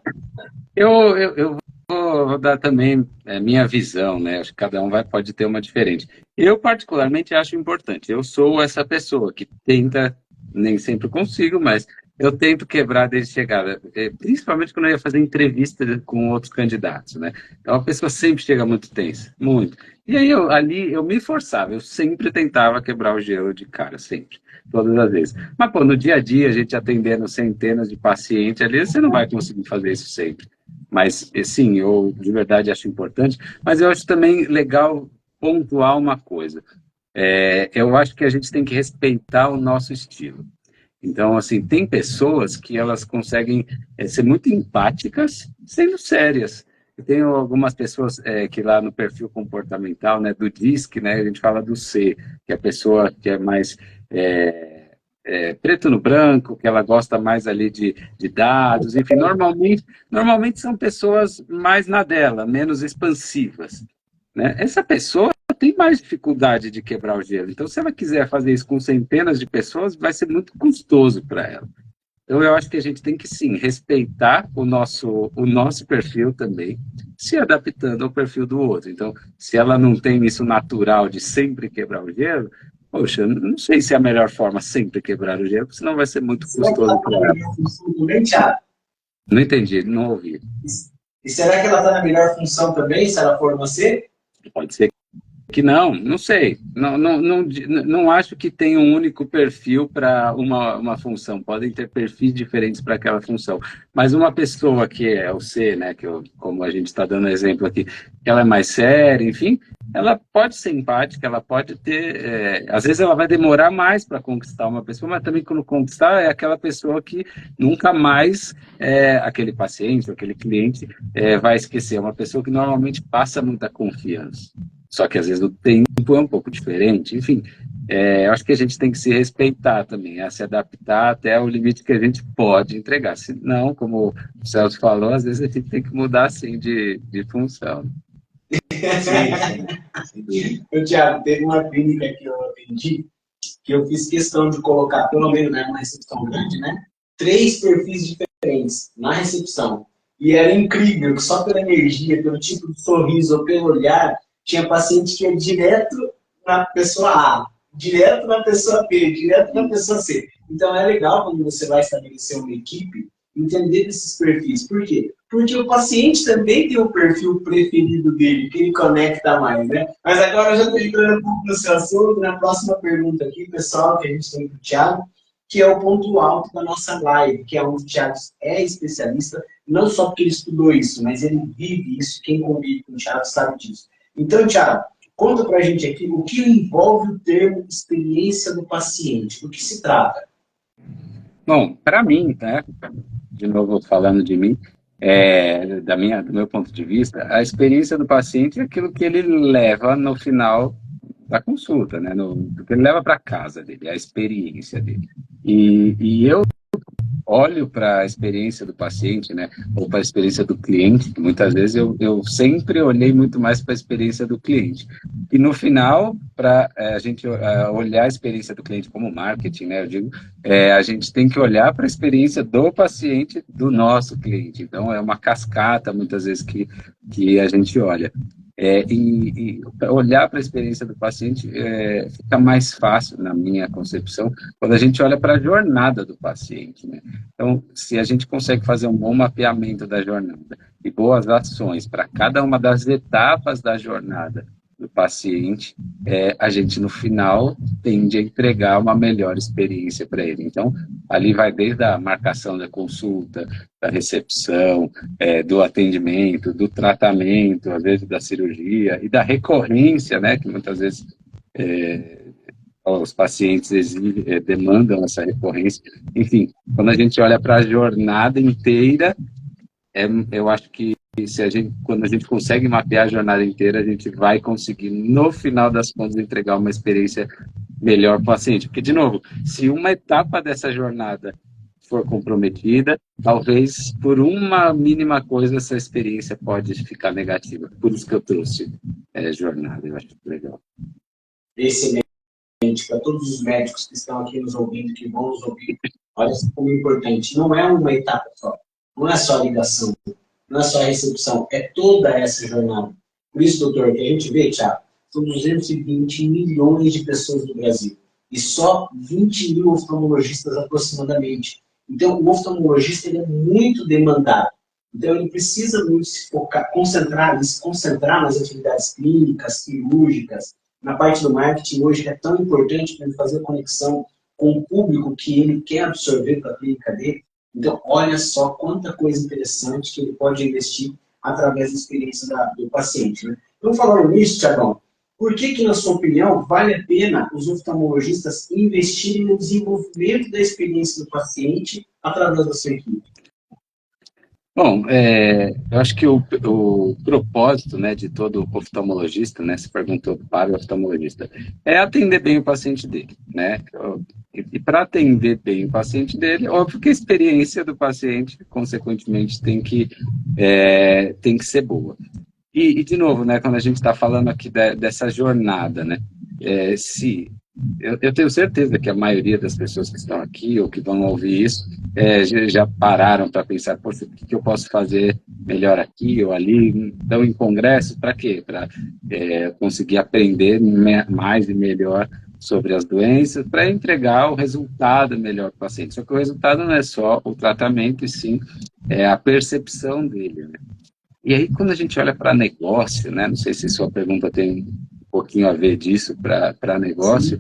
Eu vou dar também minha visão, né? Acho que cada um pode ter uma diferente. Eu, particularmente, acho importante. Eu sou essa pessoa que tenta, nem sempre consigo, mas eu tento quebrar desde chegada. Principalmente quando eu ia fazer entrevista com outros candidatos, né? Então, a pessoa sempre chega muito tensa, muito. E aí, ali, eu me forçava, eu sempre tentava quebrar o gelo de cara, sempre. Todas as vezes. Mas, pô, no dia a dia, a gente atendendo centenas de pacientes ali, você não vai conseguir fazer isso sempre. Mas, sim, eu de verdade acho importante. Mas eu acho também legal pontuar uma coisa. Eu acho que a gente tem que respeitar o nosso estilo. Então, assim, tem pessoas que elas conseguem ser muito empáticas sendo sérias. Eu tenho algumas pessoas que lá no perfil comportamental, né, do DISC, né, a gente fala do C, que é a pessoa que é mais preto no branco, que ela gosta mais ali de dados, enfim, normalmente são pessoas mais na dela, menos expansivas. Né? Essa pessoa tem mais dificuldade de quebrar o gelo. Então, se ela quiser fazer isso com centenas de pessoas, vai ser muito custoso para ela. Então, eu acho que a gente tem que, sim, respeitar o nosso perfil também, se adaptando ao perfil do outro. Então, se ela não tem isso natural de sempre quebrar o gelo, poxa, não sei se é a melhor forma sempre quebrar o gelo, porque senão vai ser muito custoso para ela. Também, Thiago? Não entendi, não ouvi. E será que ela está na melhor função também, se ela for você? Pode ser que não sei. Não acho que tem um único perfil para uma função. Podem ter perfis diferentes para aquela função. Mas uma pessoa que é o C, né, como a gente está dando exemplo aqui, que ela é mais séria, enfim, ela pode ser empática, ela pode ter... às vezes ela vai demorar mais para conquistar uma pessoa, mas também quando conquistar é aquela pessoa que nunca mais aquele paciente, aquele cliente vai esquecer. É uma pessoa que normalmente passa muita confiança. Só que às vezes o tempo é um pouco diferente. Enfim, eu acho que a gente tem que se respeitar também, a se adaptar até o limite que a gente pode entregar. Se não, como o Celso falou, às vezes a gente tem que mudar assim de função. Sim. Thiago, teve uma clínica que eu atendi, que eu fiz questão de colocar, pelo menos numa recepção grande, né? 3 perfis diferentes na recepção. E era incrível que só pela energia, pelo tipo de sorriso ou pelo olhar, tinha paciente que ia direto na pessoa A, direto na pessoa B, direto na pessoa C. Então é legal quando você vai estabelecer uma equipe, entender esses perfis. Por quê? Porque o paciente também tem o perfil preferido dele, que ele conecta mais, né? Mas agora eu já estou entrando um pouco no seu assunto, na próxima pergunta aqui, pessoal, que a gente tem para o Thiago, que é o ponto alto da nossa live, que é onde o Thiago é especialista, não só porque ele estudou isso, mas ele vive isso, quem convive com o Thiago sabe disso. Então, Thiago, conta pra gente aqui o que envolve o termo experiência do paciente, do que se trata? Bom, para mim, né, de novo falando de mim, do meu ponto de vista, a experiência do paciente é aquilo que ele leva no final da consulta, né, do que ele leva para casa dele, a experiência dele. E eu olho para a experiência do paciente, né, ou para a experiência do cliente. Muitas vezes eu sempre olhei muito mais para a experiência do cliente. E no final, para a gente olhar a experiência do cliente como marketing, né, eu digo, a gente tem que olhar para a experiência do paciente, do nosso cliente. Então, é uma cascata, muitas vezes, que a gente olha. E olhar para a experiência do paciente fica mais fácil, na minha concepção, quando a gente olha para a jornada do paciente, né? Então, se a gente consegue fazer um bom mapeamento da jornada e boas ações para cada uma das etapas da jornada do paciente, a gente, no final, tende a entregar uma melhor experiência para ele. Então, ali vai desde a marcação da consulta, da recepção, do atendimento, do tratamento, às vezes da cirurgia, e da recorrência, né, que muitas vezes os pacientes demandam essa recorrência. Enfim, quando a gente olha para a jornada inteira, eu acho que quando a gente consegue mapear a jornada inteira, a gente vai conseguir, no final das contas, entregar uma experiência melhor para o paciente. Porque, de novo, se uma etapa dessa jornada for comprometida, talvez por uma mínima coisa essa experiência pode ficar negativa. Por isso que eu trouxe jornada, eu acho legal. Excelente. Para todos os médicos que estão aqui nos ouvindo, que vão nos ouvir, olha como é importante. Não é uma etapa só, não é só a ligação, não é só a recepção, é toda essa jornada. Por isso, doutor, que a gente vê, Thiago, são 220 milhões de pessoas no Brasil e só 20 mil oftalmologistas aproximadamente. Então, o oftalmologista ele é muito demandado. Então, ele precisa muito se focar, se concentrar nas atividades clínicas, cirúrgicas. Na parte do marketing, hoje, é tão importante para ele fazer a conexão com o público que ele quer absorver para a clínica dele. Então, olha só quanta coisa interessante que ele pode investir através da experiência do paciente. Né? Então, falando nisso, Thiagão, por que, na sua opinião, vale a pena os oftalmologistas investirem no desenvolvimento da experiência do paciente através da sua equipe? Bom, eu acho que o propósito, né, de todo oftalmologista, né, se perguntou para o oftalmologista, é atender bem o paciente dele, né? E para atender bem o paciente dele, óbvio que a experiência do paciente, consequentemente, tem que ser boa. E de novo, né, quando a gente está falando aqui dessa jornada, né, eu tenho certeza que a maioria das pessoas que estão aqui ou que vão ouvir isso já pararam para pensar, poxa, o que eu posso fazer melhor aqui ou ali? Então, em congresso, para quê? Para conseguir aprender mais e melhor sobre as doenças, para entregar o resultado melhor para o paciente. Só que o resultado não é só o tratamento, e sim a percepção dele, né? E aí, quando a gente olha para negócio, né, não sei se sua pergunta tem um pouquinho a ver disso para negócio,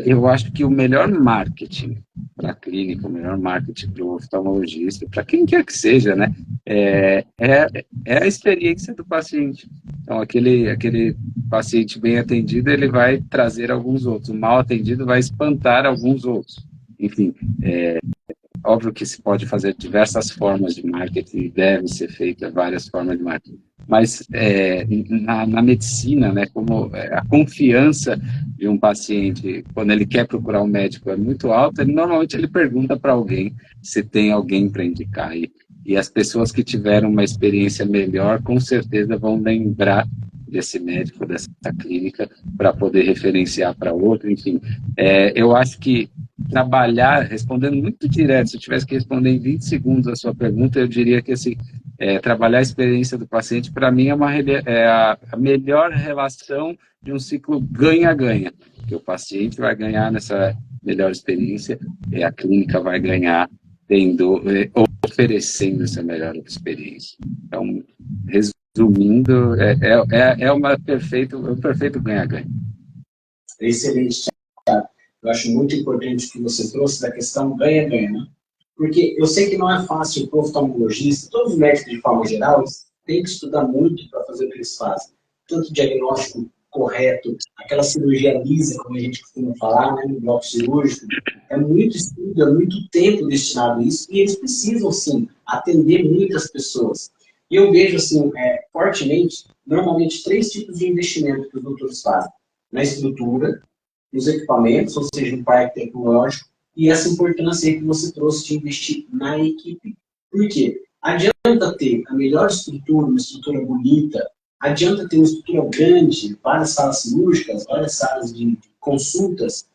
eu acho que o melhor marketing para a clínica, o melhor marketing para o oftalmologista, para quem quer que seja, né, é a experiência do paciente. Então, aquele paciente bem atendido, ele vai trazer alguns outros. O mal atendido vai espantar alguns outros. Enfim, óbvio que se pode fazer diversas formas de marketing, deve ser feita várias formas de marketing, mas na medicina, né, como a confiança de um paciente, quando ele quer procurar um médico é muito alta, normalmente ele pergunta para alguém se tem alguém para indicar, e as pessoas que tiveram uma experiência melhor, com certeza vão lembrar desse médico, dessa clínica, para poder referenciar para outro, enfim. Eu acho que trabalhar, respondendo muito direto, se eu tivesse que responder em 20 segundos a sua pergunta, eu diria que assim, trabalhar a experiência do paciente, para mim, é a melhor relação de um ciclo ganha-ganha, que o paciente vai ganhar nessa melhor experiência e a clínica vai ganhar oferecendo essa melhor experiência. Então, resumindo, um perfeito ganha-ganha. Excelente, Thiago. Eu acho muito importante o que você trouxe da questão ganha-ganha, né? Porque eu sei que não é fácil para o oftalmologista, todos os médicos de forma geral, eles têm que estudar muito para fazer o que eles fazem. Tanto o diagnóstico correto, aquela cirurgia lisa, como a gente costuma falar, né, no bloco cirúrgico, é muito estudo, é muito tempo destinado a isso, e eles precisam, sim, atender muitas pessoas. E eu vejo, assim, fortemente, normalmente, 3 tipos de investimento que os doutores fazem. Na estrutura, nos equipamentos, ou seja, no parque tecnológico, e essa importância aí que você trouxe de investir na equipe. Por quê? Adianta ter a melhor estrutura, uma estrutura bonita, adianta ter uma estrutura grande, várias salas cirúrgicas, várias salas de consultas,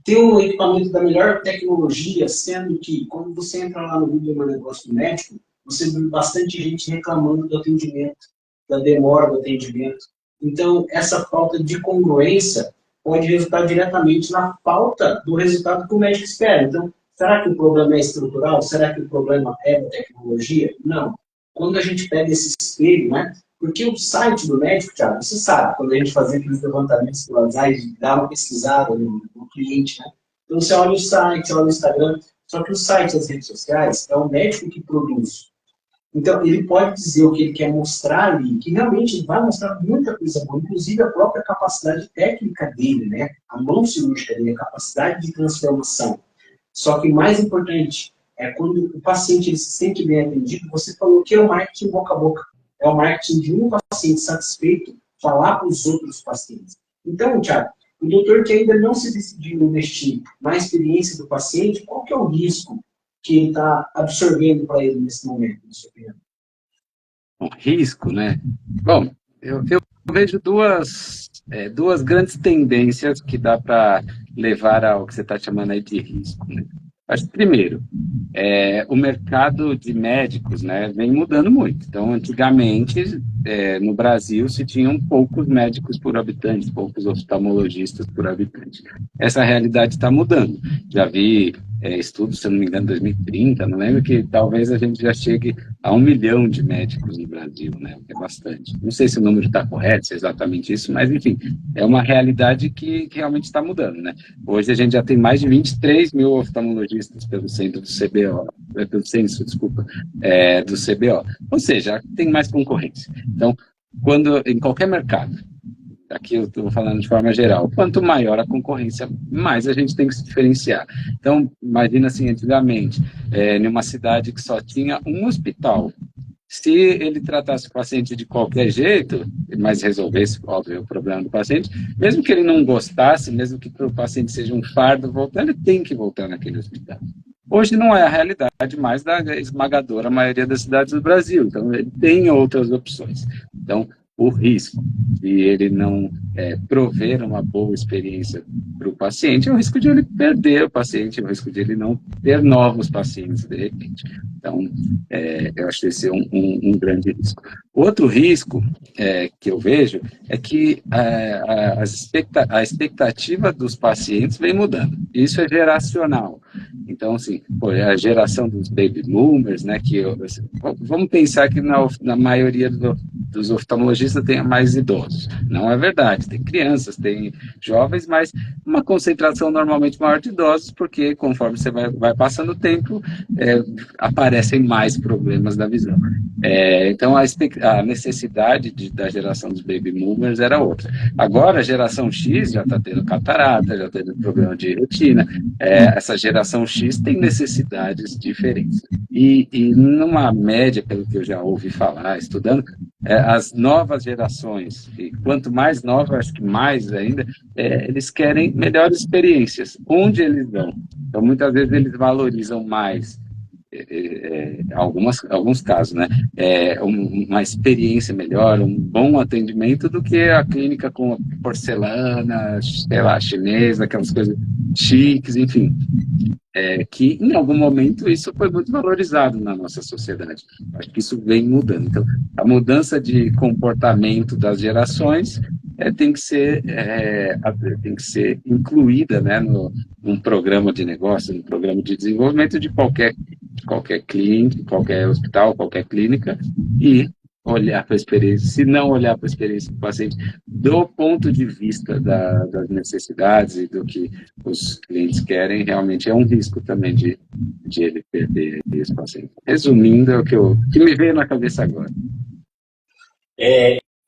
ter um equipamento da melhor tecnologia, sendo que, quando você entra lá no Google Meu Negócio Médico, você vê bastante gente reclamando do atendimento. da demora do atendimento. Então, essa falta de congruência pode resultar diretamente na falta do resultado que o médico espera. Então, será que o problema é estrutural? Será que o problema é da tecnologia? Não. Quando a gente pega esse espelho, né? Porque o site do médico, Thiago, você sabe, quando a gente fazia aqueles levantamentos pelo WhatsApp, dá uma pesquisada no cliente, né? Então, você olha o site, olha o Instagram, só que o site, as redes sociais, é o médico que produz. Então, ele pode dizer o que ele quer mostrar ali, que realmente vai mostrar muita coisa boa, inclusive a própria capacidade técnica dele, né? A mão cirúrgica dele, a capacidade de transformação. Só que o mais importante é quando o paciente ele se sente bem atendido, você falou que é o marketing boca a boca. É o marketing de um paciente satisfeito falar para os outros pacientes. Então, Thiago, o doutor que ainda não se decidiu investir na experiência do paciente, qual que é o risco que ele está absorvendo para ele nesse momento, na sua opinião? Um risco, né? Bom, eu vejo duas grandes tendências que dá para levar ao que você está chamando aí de risco, né? Acho que, primeiro, o mercado de médicos, né, vem mudando muito. Então, antigamente, no Brasil, se tinham poucos médicos por habitante, poucos oftalmologistas por habitante. Essa realidade está mudando. Já vi estudos, se eu não me engano, 2030, não lembro, que talvez a gente já chegue a 1 milhão de médicos no Brasil, né, que é bastante. Não sei se o número está correto, se é exatamente isso, mas, enfim, é uma realidade que realmente está mudando, né? Hoje a gente já tem mais de 23 mil oftalmologistas pelo centro do CBO, pelo censo, desculpa, do CBO. Ou seja, tem mais concorrência. Então, em qualquer mercado, aqui eu estou falando de forma geral, quanto maior a concorrência, mais a gente tem que se diferenciar. Então, imagina assim, antigamente, em uma cidade que só tinha um hospital, se ele tratasse o paciente de qualquer jeito, mas resolvesse, óbvio, o problema do paciente, mesmo que ele não gostasse, mesmo que para o paciente seja um fardo voltar, ele tem que voltar naquele hospital. Hoje não é a realidade mais da esmagadora maioria das cidades do Brasil, então ele tem outras opções. Então, o risco de ele não prover uma boa experiência para o paciente é o risco de ele perder o paciente, é o risco de ele não ter novos pacientes de repente. Então, eu acho que esse é um grande risco. Outro risco que eu vejo é que a expectativa dos pacientes vem mudando. Isso é geracional. Então, assim, a geração dos baby boomers, né, vamos pensar que na maioria dos oftalmologistas tenha mais idosos. Não é verdade, tem crianças, tem jovens, mas uma concentração normalmente maior de idosos, porque conforme você vai passando o tempo, aparecem mais problemas da visão. Então, a necessidade da geração dos baby boomers era outra. Agora, a geração X já está tendo catarata, já está tendo problema de retina. Essa geração X tem necessidades diferentes. E numa média, pelo que eu já ouvi falar, estudando, as novas gerações, e quanto mais novas, acho que mais ainda, eles querem melhores experiências. Onde eles vão? Então, muitas vezes, eles valorizam mais alguns casos, né? Uma experiência melhor, um bom atendimento do que a clínica com porcelana, sei lá, chinesa, aquelas coisas chiques, enfim. Que em algum momento isso foi muito valorizado na nossa sociedade. Acho que isso vem mudando. Então, a mudança de comportamento das gerações tem que ser incluída, né, num programa de negócio, num programa de desenvolvimento de qualquer clínica, qualquer hospital, qualquer clínica, e olhar para a experiência, se não olhar para a experiência do paciente do ponto de vista das necessidades e do que os clientes querem, realmente é um risco também de ele perder esse paciente. Resumindo, é o que me veio na cabeça agora.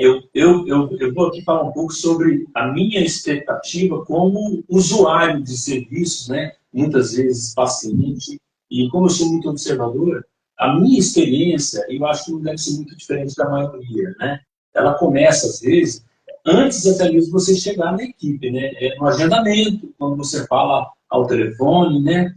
Eu vou aqui falar um pouco sobre a minha expectativa como usuário de serviços, né? Muitas vezes paciente, e como eu sou muito observador, a minha experiência, eu acho que não deve ser muito diferente da maioria, né? Ela começa, às vezes, antes até mesmo de você chegar na equipe, né? No agendamento, quando você fala ao telefone, né?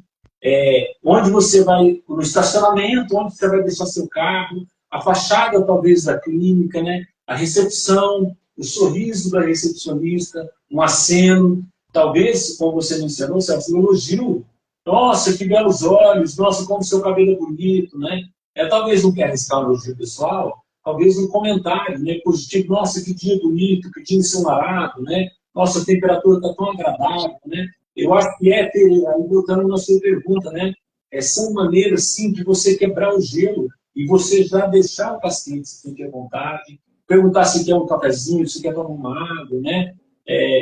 Onde você vai, no estacionamento, onde você vai deixar seu carro, a fachada, talvez, da clínica, né? A recepção, o sorriso da recepcionista, um aceno, talvez, como você mencionou, um elogio. Nossa, que belos olhos, nossa, como seu cabelo é bonito, né? Talvez não quer arriscar um elogio pessoal, talvez um comentário, né, positivo, nossa, que dia bonito, que dia ensolarado, né? Nossa, a temperatura está tão agradável, né? Eu acho que ter, aí voltando na sua pergunta, né? São maneiras, sim, de você quebrar o gelo e você já deixar o paciente se sentir à vontade, perguntar se quer um cafezinho, se quer tomar uma água, né?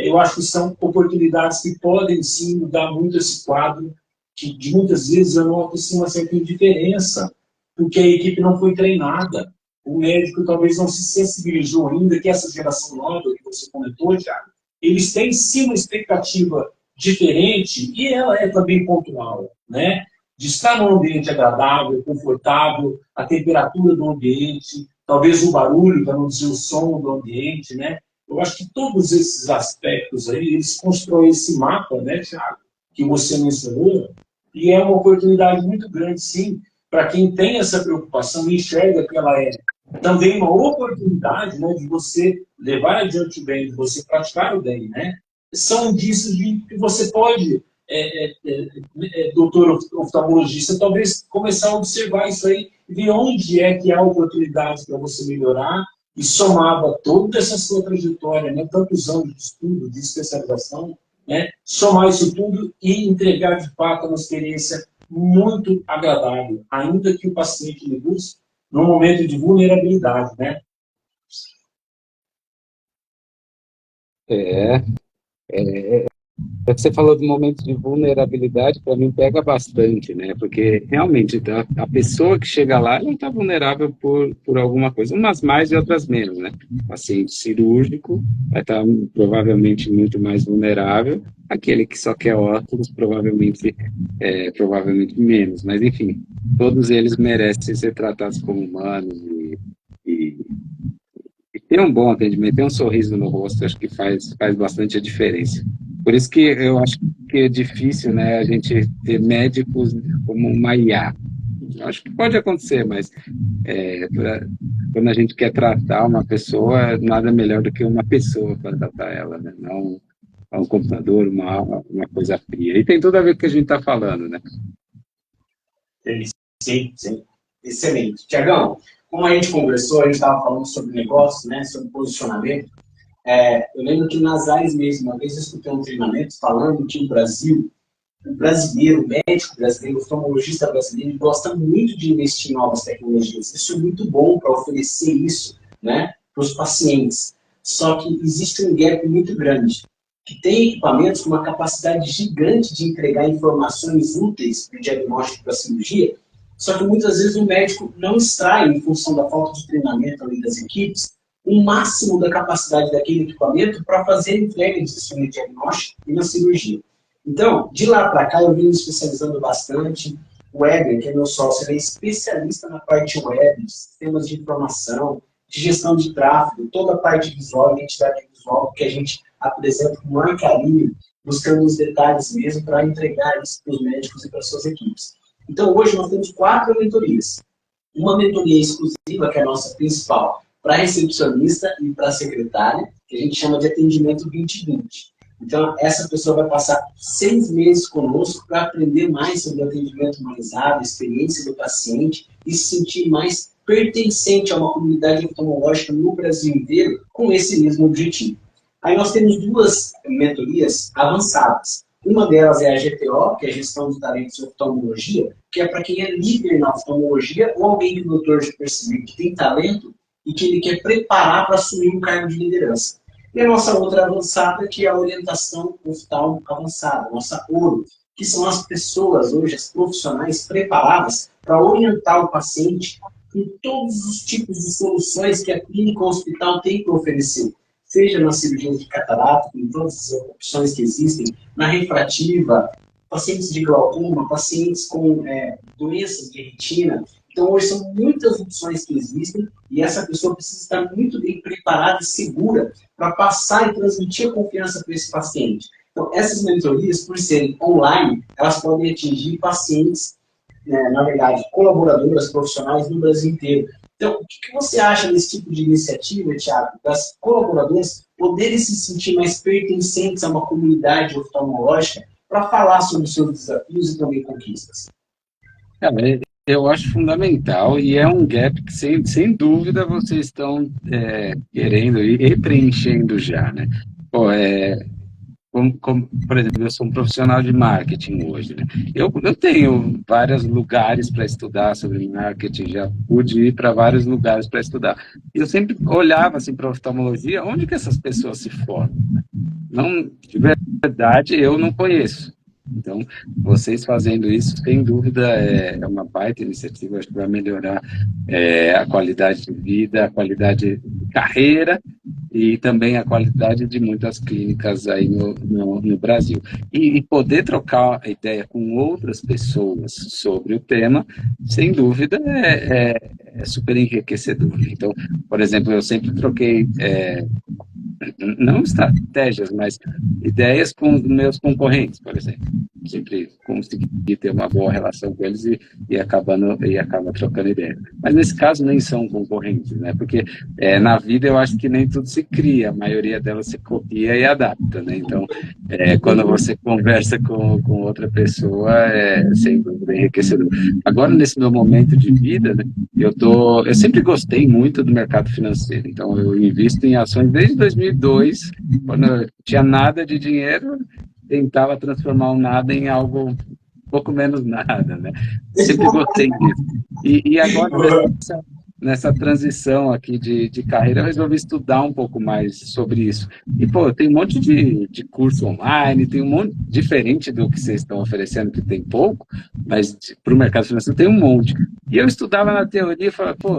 Eu acho que são oportunidades que podem, sim, mudar muito esse quadro, que de muitas vezes eu noto, sim, uma certa indiferença, porque a equipe não foi treinada, o médico talvez não se sensibilizou ainda, que essa geração nova que você comentou, Thiago, eles têm, sim, uma expectativa diferente, e ela é também pontual, né? De estar num ambiente agradável, confortável, a temperatura do ambiente, talvez o barulho, para não dizer o som do ambiente, né? Eu acho que todos esses aspectos aí, eles constroem esse mapa, né, Thiago, que você mencionou, e é uma oportunidade muito grande, sim, para quem tem essa preocupação e enxerga que ela é também uma oportunidade, né, de você levar adiante o bem, de você praticar o bem, né? São indícios de que você pode, doutor oftalmologista, talvez começar a observar isso aí, ver onde é que há oportunidades para você melhorar e somava toda essa sua trajetória, né, tantos anos de estudo, de especialização, né, somar isso tudo e entregar de fato uma experiência muito agradável, ainda que o paciente me busque num momento de vulnerabilidade, né? É, você falou de momentos de vulnerabilidade, para mim pega bastante, né? Porque realmente a pessoa que chega lá, ela está vulnerável por alguma coisa, umas mais e outras menos, né? O paciente cirúrgico vai estar provavelmente muito mais vulnerável, aquele que só quer óculos provavelmente menos, mas enfim, todos eles merecem ser tratados como humanos e, e ter um bom atendimento, ter um sorriso no rosto, acho que faz bastante a diferença. Por isso que eu acho que é difícil, né, a gente ter médicos como uma IA. Eu acho que pode acontecer, mas quando a gente quer tratar uma pessoa, nada melhor do que uma pessoa para tratar ela, né? Não um computador, uma coisa fria. E tem tudo a ver com o que a gente está falando, né? Sim, sim. Excelente. Tiagão, como a gente conversou, a gente estava falando sobre negócio, né, sobre posicionamento. Eu lembro que nas áreas mesmo, uma vez eu escutei um treinamento falando que o brasileiro, o médico brasileiro, o oftalmologista brasileiro, gosta muito de investir em novas tecnologias. Isso é muito bom para oferecer isso, né, para os pacientes. Só que existe um gap muito grande, que tem equipamentos com uma capacidade gigante de entregar informações úteis para o diagnóstico da cirurgia, só que muitas vezes o médico não extrai, em função da falta de treinamento ali das equipes, o máximo da capacidade daquele equipamento para fazer a entrega disso no diagnóstico e na cirurgia. Então, de lá para cá, eu vim me especializando bastante. O Weber, que é meu sócio, ele é especialista na parte web, de sistemas de informação, de gestão de tráfego, toda a parte visual, identidade visual, que a gente apresenta com maior carinho, buscando os detalhes mesmo para entregar isso para os médicos e para as suas equipes. Então, hoje nós temos 4 mentorias. Uma mentoria exclusiva, que é a nossa principal, para recepcionista e para secretária, que a gente chama de atendimento 2020. Então, essa pessoa vai passar 6 meses conosco para aprender mais sobre o atendimento humanizado, a experiência do paciente e se sentir mais pertencente a uma comunidade oftalmológica no Brasil inteiro com esse mesmo objetivo. Aí nós temos 2 mentorias avançadas. Uma delas é a GTO, que é a Gestão de Talentos em Oftalmologia, que é para quem é líder na oftalmologia ou alguém que o doutor já percebeu que tem talento e que ele quer preparar para assumir um cargo de liderança. E a nossa outra avançada, que é a orientação oftalmo avançada, nossa ORO, que são as pessoas hoje, as profissionais preparadas para orientar o paciente em todos os tipos de soluções que a clínica ou o hospital tem para oferecer. Seja na cirurgia de catarata, com todas as opções que existem, na refrativa, pacientes de glaucoma, pacientes com doenças de retina. Então, hoje são muitas opções que existem e essa pessoa precisa estar muito bem preparada e segura para passar e transmitir a confiança para esse paciente. Então, essas mentorias, por serem online, elas podem atingir pacientes, na verdade, colaboradoras profissionais no Brasil inteiro. Então, o que você acha desse tipo de iniciativa, Thiago, das colaboradoras poderem se sentir mais pertencentes a uma comunidade oftalmológica para falar sobre os seus desafios e também conquistas? Eu acho fundamental e é um gap que, sem dúvida, vocês estão querendo e preenchendo já, né? Pô, por exemplo, eu sou um profissional de marketing hoje, né? Eu tenho vários lugares para estudar sobre marketing, já pude ir para vários lugares para estudar. E eu sempre olhava assim para oftalmologia, onde que essas pessoas se formam? Não, de verdade, eu não conheço. Então, vocês fazendo isso, sem dúvida, é uma baita iniciativa, acho que vai melhorar a qualidade de vida, a qualidade de carreira e também a qualidade de muitas clínicas aí no Brasil. E poder trocar ideia com outras pessoas sobre o tema, sem dúvida, é super enriquecedor. Então, por exemplo, eu sempre troquei não estratégias, mas ideias com os meus concorrentes, por exemplo. Sempre consegui ter uma boa relação com eles e acaba trocando ideia. Mas nesse caso nem são concorrentes, né? Porque na vida eu acho que nem tudo se cria, a maioria delas se copia e adapta, né? Então, quando você conversa com outra pessoa, é sem dúvida enriquecedor. Agora, nesse meu momento de vida, né, eu sempre gostei muito do mercado financeiro, então eu invisto em ações desde 2002, quando eu tinha nada de dinheiro, tentava transformar o nada em algo um pouco menos nada, né? Sempre gostei disso. E agora, nessa transição aqui de carreira, eu resolvi estudar um pouco mais sobre isso. E, pô, tem um monte de curso online, tem um monte, diferente do que vocês estão oferecendo, que tem pouco, mas para o mercado financeiro tem um monte. E eu estudava na teoria e falava, pô,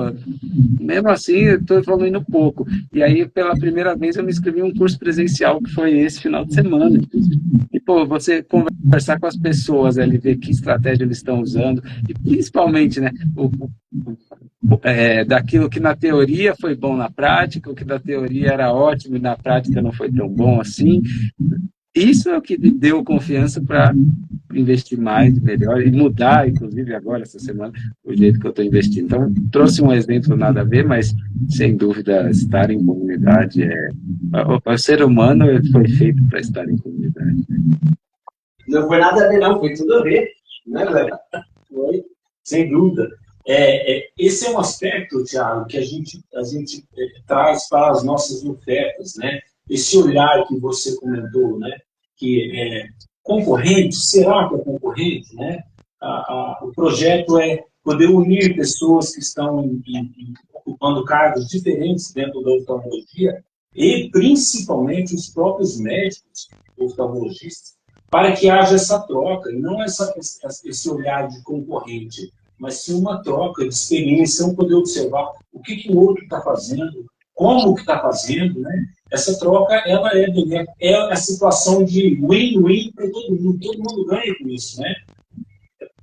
mesmo assim, eu estou evoluindo pouco. E aí, pela primeira vez, eu me inscrevi em um curso presencial, que foi esse final de semana. E, pô, você conversar com as pessoas ali, ver que estratégia eles estão usando, e principalmente, né, daquilo que na teoria foi bom na prática, o que na teoria era ótimo e na prática não foi tão bom assim. Isso é o que me deu confiança para investir mais, melhor, e mudar, inclusive agora, essa semana, o jeito que eu estou investindo. Então, trouxe um exemplo nada a ver, mas, sem dúvida, estar em comunidade o ser humano foi feito para estar em comunidade. Não foi nada a ver, não, foi tudo a ver, né, galera? Foi, sem dúvida. Esse é um aspecto, Thiago, que a gente traz para as nossas ofertas, né? Esse olhar que você comentou, né? Que concorrente, será que é concorrente, né? O projeto é poder unir pessoas que estão ocupando cargos diferentes dentro da oftalmologia e principalmente os próprios médicos oftalmologistas, para que haja essa troca, e não esse olhar de concorrente, mas sim uma troca de experiência, um poder observar o que o outro está fazendo, como que está fazendo, né? Essa troca, ela é a situação de win-win para todo mundo ganha com isso, né?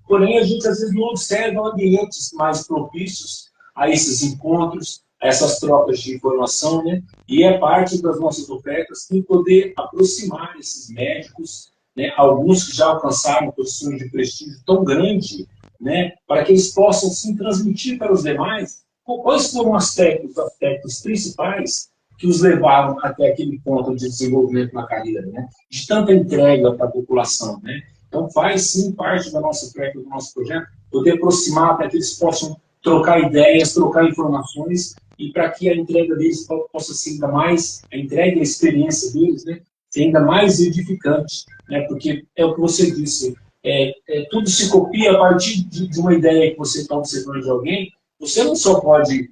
Porém, a gente às vezes não observa ambientes mais propícios a esses encontros, a essas trocas de informação, né? E é parte das nossas ofertas em poder aproximar esses médicos, né? Alguns que já alcançaram posições de prestígio tão grande, né? Para que eles possam sim transmitir para os demais quais foram os aspectos principais que os levaram até aquele ponto de desenvolvimento na carreira, né? De tanta entrega para a população, né? Então, faz sim parte da nossa oferta, do nosso projeto, poder aproximar para que eles possam trocar ideias, trocar informações e para que a entrega deles possa ser ainda mais, a entrega e a experiência deles, né, ser ainda mais edificante, né, porque é o que você disse, tudo se copia a partir de uma ideia que você está observando de alguém. Você não só pode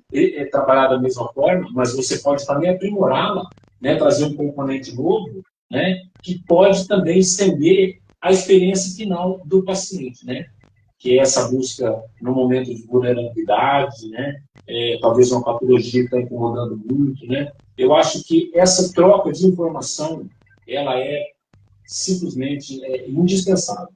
trabalhar da mesma forma, mas você pode também aprimorá-la, né, trazer um componente novo, né, que pode também estender a experiência final do paciente, né? Que é essa busca no momento de vulnerabilidade, né? Talvez uma patologia que está incomodando muito, né? Eu acho que essa troca de informação, ela é simplesmente indispensável.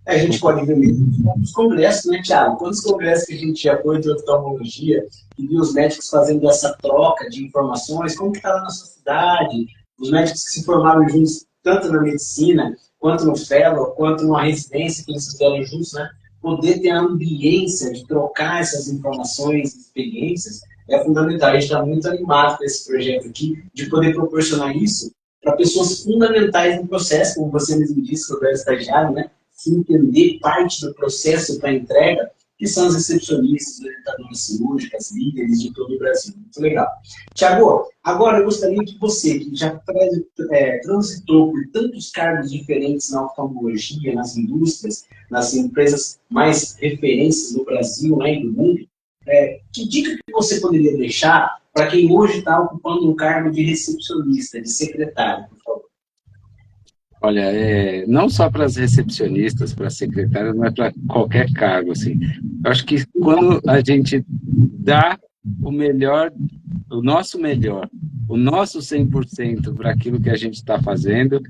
A gente pode ver mesmo nos congressos, né, Thiago? Quantos congressos que a gente já foi de oftalmologia e viu os médicos fazendo essa troca de informações, como que está lá na sua cidade, os médicos que se formaram juntos, tanto na medicina, quanto no fellow, quanto numa residência que eles fizeram juntos, né? Poder ter a ambiência de trocar essas informações, experiências, é fundamental. A gente está muito animado com esse projeto aqui, de poder proporcionar isso para pessoas fundamentais no processo, como você mesmo disse, que eu era estagiário, né? Se entender parte do processo para a entrega, que são os recepcionistas, os orientadores cirúrgicos, líderes de todo o Brasil. Muito legal. Tiago, agora eu gostaria que você, que já transitou por tantos cargos diferentes na oftalmologia, nas indústrias, nas empresas mais referências do Brasil, né, e do mundo, que dica que você poderia deixar para quem hoje está ocupando um cargo de recepcionista, de secretário, por favor? Olha, não só para as recepcionistas, para secretárias, mas para qualquer cargo, assim. Eu acho que quando a gente dá o melhor, o nosso 100% para aquilo que a gente está fazendo,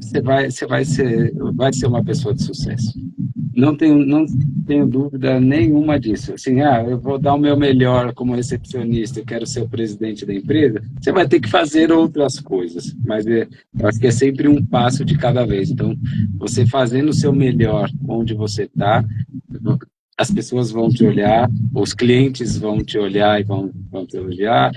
você vai ser uma pessoa de sucesso. Não tenho dúvida nenhuma disso. Assim, eu vou dar o meu melhor como recepcionista, eu quero ser o presidente da empresa, você vai ter que fazer outras coisas, mas eu acho que é sempre um passo de cada vez. Então, você fazendo o seu melhor onde você está, as pessoas vão te olhar, os clientes vão te olhar e vão te elogiar,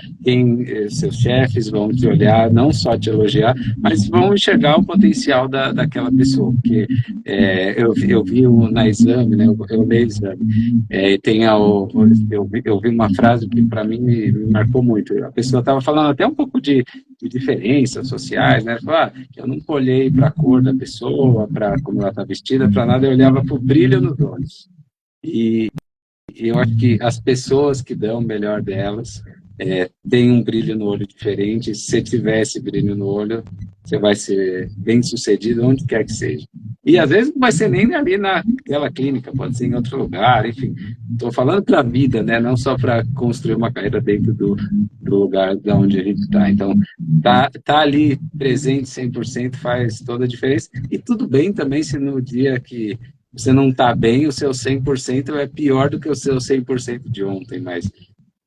seus chefes vão te olhar, não só te elogiar, mas vão enxergar o potencial daquela pessoa, porque eu vi na exame, né, eu leio exame, eu vi uma frase que para mim me marcou muito. A pessoa estava falando até um pouco de diferenças sociais, né? Falou, eu não olhei para a cor da pessoa, para como ela está vestida, para nada, eu olhava para o brilho nos olhos. E eu acho que as pessoas que dão o melhor delas têm um brilho no olho diferente. Se você tiver esse brilho no olho, você vai ser bem sucedido onde quer que seja. E às vezes não vai ser nem ali naquela clínica, pode ser em outro lugar, enfim. Estou falando para a vida, né? Não só para construir uma carreira dentro do lugar de onde a gente está. Então, tá ali presente 100% faz toda a diferença. E tudo bem também se no dia que você não está bem, o seu 100% é pior do que o seu 100% de ontem, mas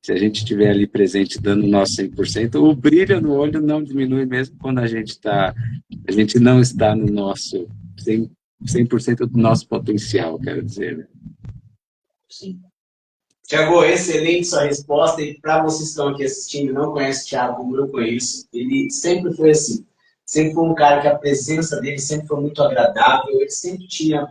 se a gente estiver ali presente dando o nosso 100%, o brilho no olho não diminui mesmo quando a gente não está no nosso 100% do nosso potencial, quero dizer. Né? Sim. Tiago, excelente sua resposta, e para vocês que estão aqui assistindo e não conhecem o Thiago como eu conheço, ele sempre foi assim, sempre foi um cara que a presença dele sempre foi muito agradável, ele sempre tinha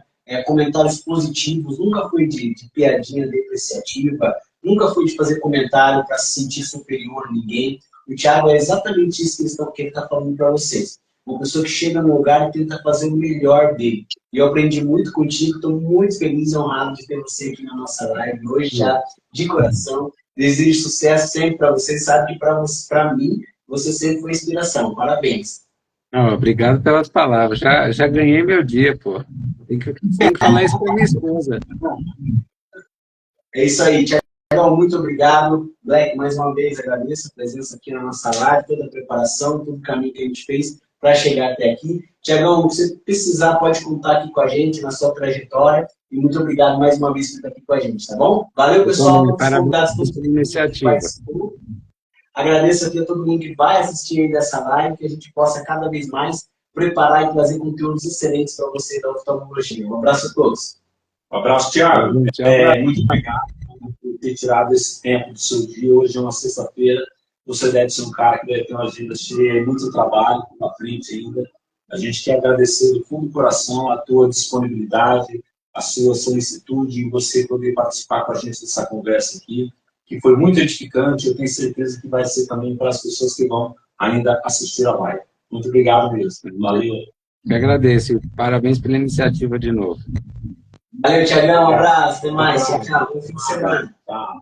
comentários positivos, nunca foi de piadinha depreciativa, nunca foi de fazer comentário para se sentir superior a ninguém. O Thiago é exatamente isso que ele está falando para vocês. Uma pessoa que chega no lugar e tenta fazer o melhor dele. E eu aprendi muito contigo, estou muito feliz e honrado de ter você aqui na nossa live hoje, já de coração. Desejo sucesso sempre para você, sabe que para mim, você sempre foi inspiração. Parabéns. Não, obrigado pelas palavras. Já ganhei meu dia, pô. Tem que falar isso para minha esposa. É isso aí, Tiagão, muito obrigado. Black, mais uma vez agradeço a presença aqui na nossa live, toda a preparação, todo o caminho que a gente fez para chegar até aqui. Tiagão, se você precisar, pode contar aqui com a gente na sua trajetória. E muito obrigado mais uma vez por estar aqui com a gente, tá bom? Valeu, pessoal. Parabéns pela iniciativa. Agradeço aqui a todo mundo que vai assistir aí dessa live, que a gente possa cada vez mais preparar e trazer conteúdos excelentes para você da oftalmologia. Um abraço a todos. Um abraço, Thiago. Muito obrigado por ter tirado esse tempo do seu dia. Hoje é uma sexta-feira. Você deve ser um cara que deve ter uma agenda cheia, muito trabalho pela frente ainda. A gente quer agradecer do fundo do coração a tua disponibilidade, a sua solicitude e você poder participar com a gente dessa conversa aqui, que foi muito edificante. Eu tenho certeza que vai ser também para as pessoas que vão ainda assistir a live. Muito obrigado mesmo. Valeu. Eu agradeço. Parabéns pela iniciativa de novo. Valeu, Thiagão. Um abraço. Até mais. Tchau. Bom fim de semana. Tchau.